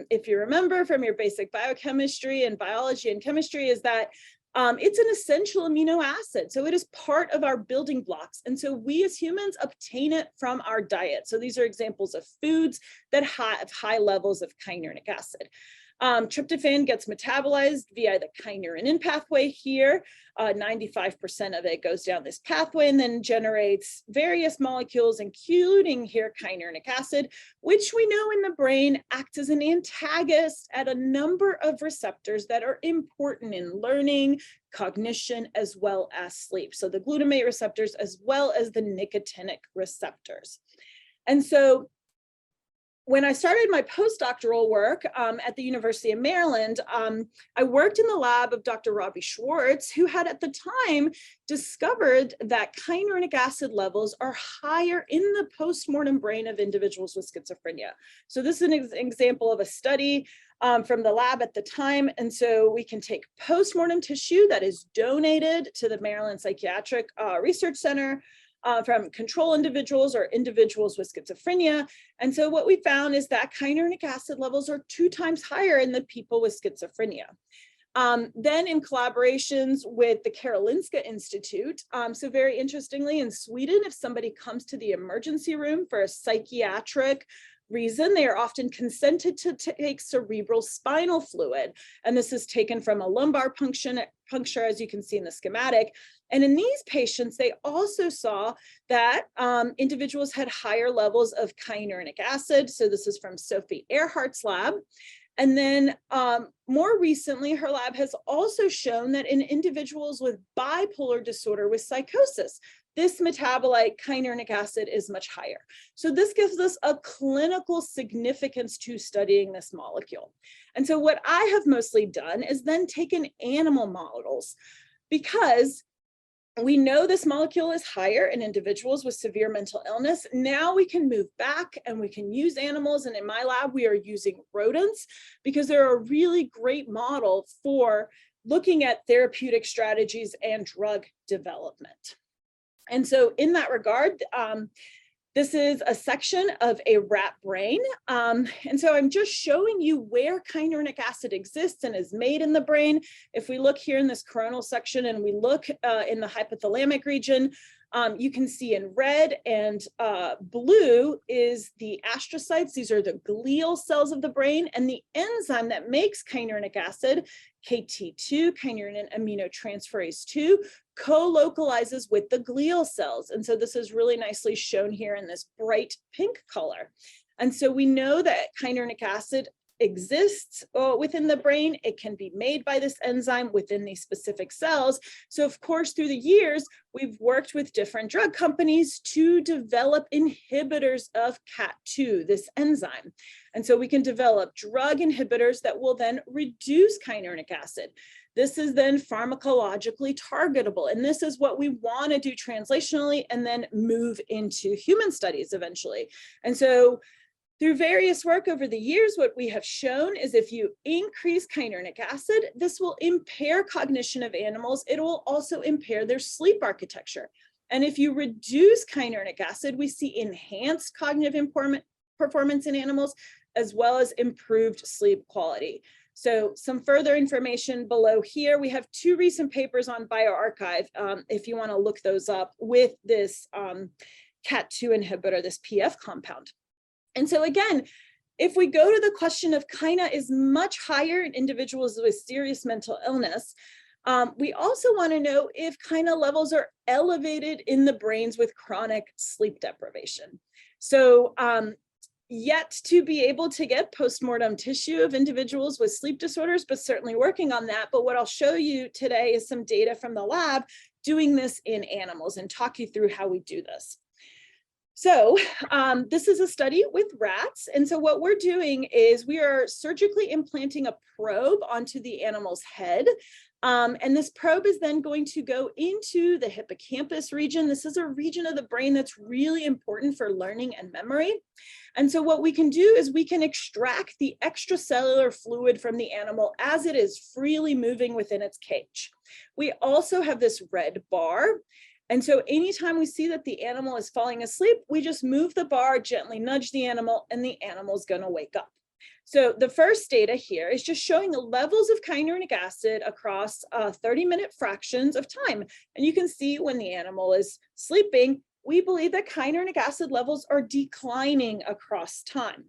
if you remember from your basic biochemistry and biology and chemistry, is that it's an essential amino acid. So it is part of our building blocks. And so we as humans obtain it from our diet. So these are examples of foods that have high levels of kynureninic acid. Tryptophan gets metabolized via the kynurenine pathway here. 95% of it goes down this pathway and then generates various molecules, including here kynureninic acid, which we know in the brain acts as an antagonist at a number of receptors that are important in learning, cognition, as well as sleep. So the glutamate receptors, as well as the nicotinic receptors. And so when I started my postdoctoral work at the University of Maryland, I worked in the lab of Dr. Robbie Schwartz, who had at the time discovered that kynureninic acid levels are higher in the postmortem brain of individuals with schizophrenia. So this is an example of a study from the lab at the time. And so we can take postmortem tissue that is donated to the Maryland Psychiatric Research Center from control individuals or individuals with schizophrenia. And so what we found is that kynureninic acid levels are 2 times higher in the people with schizophrenia. Then in collaborations with the Karolinska Institute, so very interestingly in Sweden, if somebody comes to the emergency room for a psychiatric reason, they are often consented to take cerebral spinal fluid. And this is taken from a lumbar puncture, as you can see in the schematic. And in these patients, they also saw that individuals had higher levels of kynureninic acid. So this is from Sophie Earhart's lab. And then more recently, her lab has also shown that in individuals with bipolar disorder with psychosis, this metabolite, kynureninic acid, is much higher. So this gives us a clinical significance to studying this molecule. And so what I have mostly done is then taken animal models, because we know this molecule is higher in individuals with severe mental illness. Now we can move back and we can use animals. And in my lab, we are using rodents because they're a really great model for looking at therapeutic strategies and drug development. And so in that regard, this is a section of a rat brain. And so I'm just showing you where kynureninic acid exists and is made in the brain. If we look here in this coronal section and we look in the hypothalamic region, you can see in red and blue is the astrocytes. These are the glial cells of the brain, and the enzyme that makes kynureninic acid, KT2, kynurenine aminotransferase 2, co-localizes with the glial cells. And so this is really nicely shown here in this bright pink color. And so we know that kynureninic acid exists within the brain. It can be made by this enzyme within these specific cells. So of course, through the years, we've worked with different drug companies to develop inhibitors of KAT2, this enzyme. And so we can develop drug inhibitors that will then reduce kynureninic acid. This is then pharmacologically targetable. And this is what we want to do translationally and then move into human studies eventually. And so through various work over the years, what we have shown is if you increase kynureninic acid, this will impair cognition of animals. It will also impair their sleep architecture. And if you reduce kynureninic acid, we see enhanced cognitive performance in animals, as well as improved sleep quality. So some further information below here. We have 2 recent papers on bioRxiv, if you want to look those up, with this KAT2 inhibitor, this PF compound. And so again, if we go to the question of kyna is much higher in individuals with serious mental illness, we also want to know if kyna levels are elevated in the brains with chronic sleep deprivation. So yet to be able to get postmortem tissue of individuals with sleep disorders, but certainly working on that. But what I'll show you today is some data from the lab doing this in animals and talk you through how we do this. So this is a study with rats. And so what we're doing is we are surgically implanting a probe onto the animal's head. And this probe is then going to go into the hippocampus region. This is a region of the brain that's really important for learning and memory. And so what we can do is we can extract the extracellular fluid from the animal as it is freely moving within its cage. We also have this red bar. And so anytime we see that the animal is falling asleep, we just move the bar, gently nudge the animal, and the animal's going to wake up. So the first data here is just showing the levels of kynureninic acid across 30-minute fractions of time. And you can see when the animal is sleeping, we believe that kynureninic acid levels are declining across time.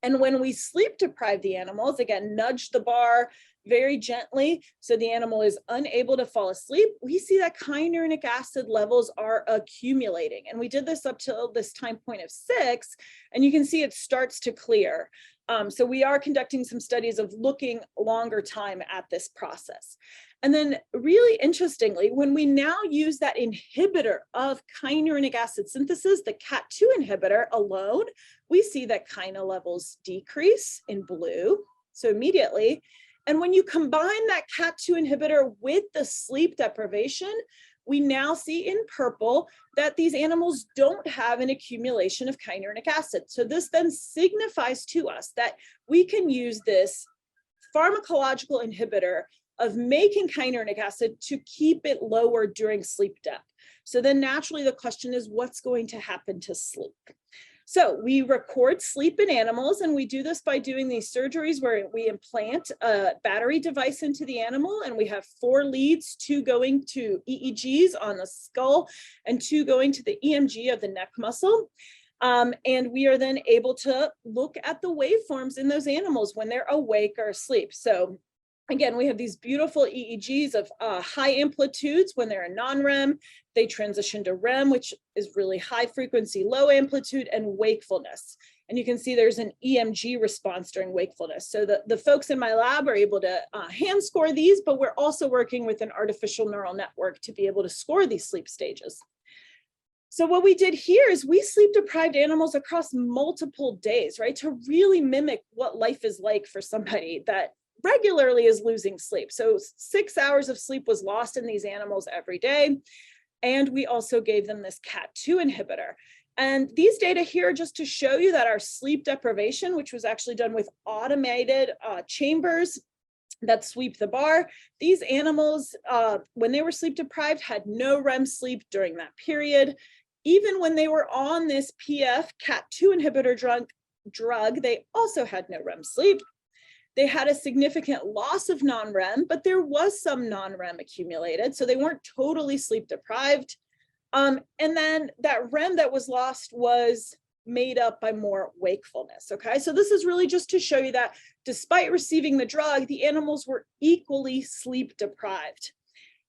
And when we sleep deprive the animals, again, nudge the bar very gently so the animal is unable to fall asleep, we see that kynureninic acid levels are accumulating. And we did this up till this time point of 6, and you can see it starts to clear. So we are conducting some studies of looking longer time at this process. And then really interestingly, when we now use that inhibitor of kynureninic acid synthesis, the CAT2 inhibitor alone, we see that kyna levels decrease in blue, so immediately. And when you combine that CAT2 inhibitor with the sleep deprivation, we now see in purple that these animals don't have an accumulation of kynureninic acid. So this then signifies to us that we can use this pharmacological inhibitor of making kynureninic acid to keep it lower during sleep debt. So then naturally the question is, what's going to happen to sleep? So we record sleep in animals, and we do this by doing these surgeries where we implant a battery device into the animal, and we have 4 leads, 2 going to EEGs on the skull and 2 going to the EMG of the neck muscle. And we are then able to look at the waveforms in those animals when they're awake or asleep. So again, we have these beautiful EEGs of high amplitudes when they're in non-REM. They transition to REM, which is really high frequency, low amplitude, and wakefulness. And you can see there's an EMG response during wakefulness. So the folks in my lab are able to hand score these, but we're also working with an artificial neural network to be able to score these sleep stages. So what we did here is we sleep deprived animals across multiple days, right? To really mimic what life is like for somebody that regularly is losing sleep. So 6 hours of sleep was lost in these animals every day. And we also gave them this CAT2 inhibitor. And these data here are just to show you that our sleep deprivation, which was actually done with automated chambers that sweep the bar, these animals, when they were sleep deprived, had no REM sleep during that period. Even when they were on this PF CAT2 inhibitor drug, they also had no REM sleep. They had a significant loss of non-REM, but there was some non-REM accumulated, so they weren't totally sleep deprived. And then that REM that was lost was made up by more wakefulness, okay? So this is really just to show you that despite receiving the drug, the animals were equally sleep deprived.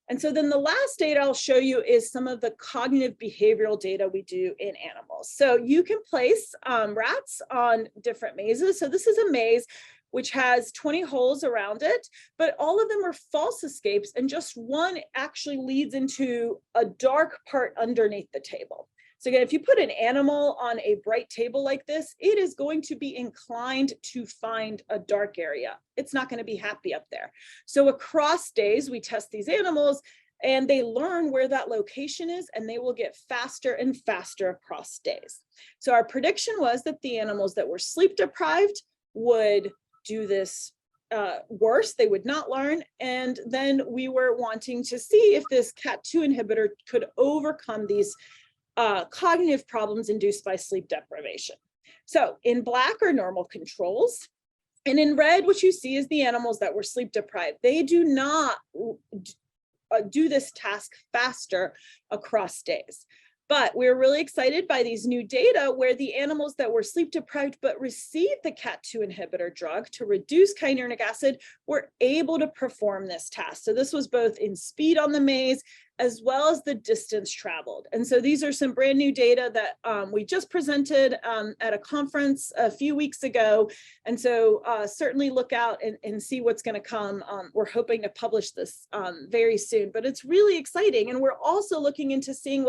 And so then the last data I'll show you is some of the cognitive behavioral data we do in animals. So you can place rats on different mazes. So this is a maze which has 20 holes around it, but all of them are false escapes, and just one actually leads into a dark part underneath the table. So again, if you put an animal on a bright table like this, it is going to be inclined to find a dark area. It's not going to be happy up there. So across days, we test these animals and they learn where that location is, and they will get faster and faster across days. So our prediction was that the animals that were sleep deprived would do this worse, they would not learn. And then we were wanting to see if this CAT2 inhibitor could overcome these cognitive problems induced by sleep deprivation. So in black are normal controls, and in red, what you see is the animals that were sleep deprived. They do not do this task faster across days. But we're really excited by these new data where the animals that were sleep deprived but received the CAT2 inhibitor drug to reduce kynureninic acid were able to perform this task. So this was both in speed on the maze as well as the distance traveled. And so these are some brand new data that we just presented at a conference a few weeks ago. And so certainly look out and see what's going to come. We're hoping to publish this very soon, but it's really exciting. And we're also looking into seeing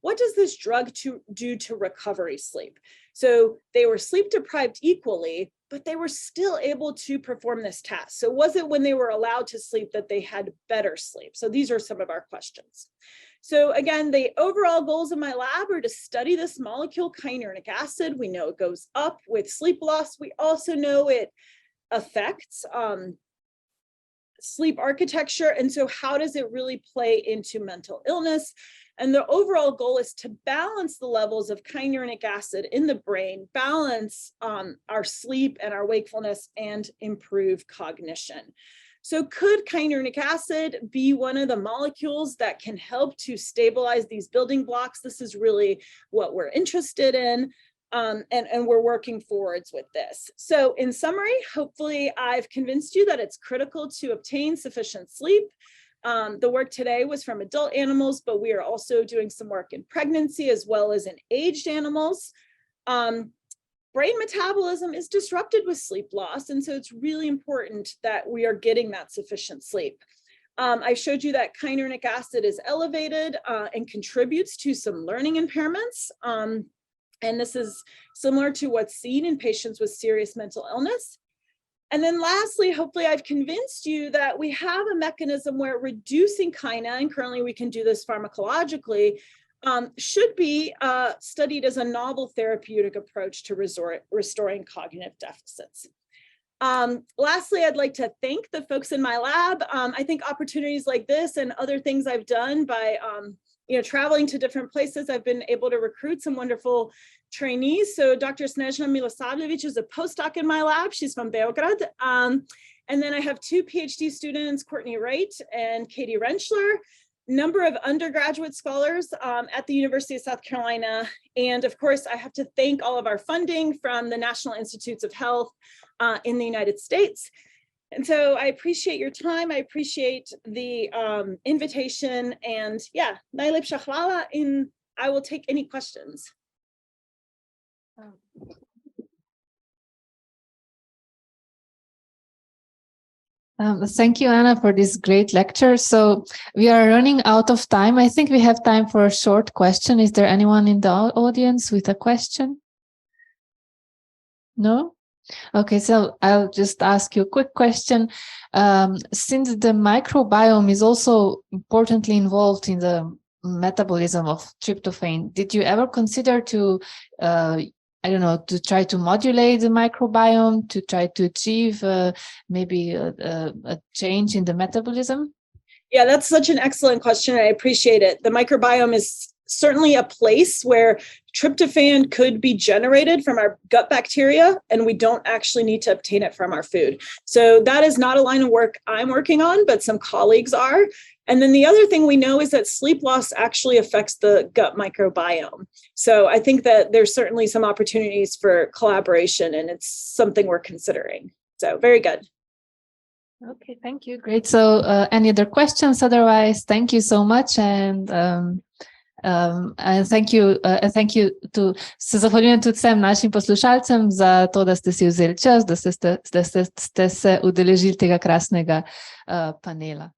what does this drug do to recovery sleep? So they were sleep deprived equally, but they were still able to perform this task. So was it when they were allowed to sleep that they had better sleep? So these are some of our questions. So again, the overall goals of my lab are to study this molecule, kynureninic acid. We know it goes up with sleep loss. We also know it affects sleep architecture. And so how does it really play into mental illness? And the overall goal is to balance the levels of kynureninic acid in the brain, balance our sleep and our wakefulness, and improve cognition. So could kynureninic acid be one of the molecules that can help to stabilize these building blocks? This is really what we're interested in. And we're working forwards with this. So in summary, hopefully I've convinced you that it's critical to obtain sufficient sleep. The work today was from adult animals, but we are also doing some work in pregnancy as well as in aged animals. Brain metabolism is disrupted with sleep loss, and so it's really important that we are getting that sufficient sleep. I showed you that kynurenich acid is elevated and contributes to some learning impairments. And this is similar to what's seen in patients with serious mental illness. And then lastly, hopefully I've convinced you that we have a mechanism where reducing kyna, and currently we can do this pharmacologically, should be studied as a novel therapeutic approach to restoring cognitive deficits. Lastly, I'd like to thank the folks in my lab. I think opportunities like this and other things I've done by traveling to different places, I've been able to recruit some wonderful trainees. So Dr. Snezhna Milosavljevic is a postdoc in my lab. She's from Beograd. And then I have 2 PhD students, Courtney Wright and Katie Rentschler, number of undergraduate scholars at the University of South Carolina. And of course, I have to thank all of our funding from the National Institutes of Health in the United States. And so I appreciate your time. I appreciate the invitation. And yeah, najlepša hvala, and I will take any questions. Thank you, Anna, for this great lecture. So we are running out of time. I think we have time for a short question. Is there anyone in the audience with a question? No? Okay, so I'll just ask you a quick question. Since the microbiome is also importantly involved in the metabolism of tryptophan, did you ever consider to to try to modulate the microbiome, to try to achieve maybe a change in the metabolism? Yeah, that's such an excellent question. I appreciate it. The microbiome is certainly a place where tryptophan could be generated from our gut bacteria, and we don't actually need to obtain it from our food. So that is not a line of work I'm working on, but some colleagues are. And then the other thing we know is that sleep loss actually affects the gut microbiome. So I think that there's certainly some opportunities for collaboration, and it's something we're considering. So very good. Okay, thank you. Great. So any other questions? Otherwise, thank you so much. And thank you to, se zahvaljujem tudi vsem našim poslušalcem za to, da ste si vzeli čas, da ste se udeležili tega krasnega panela.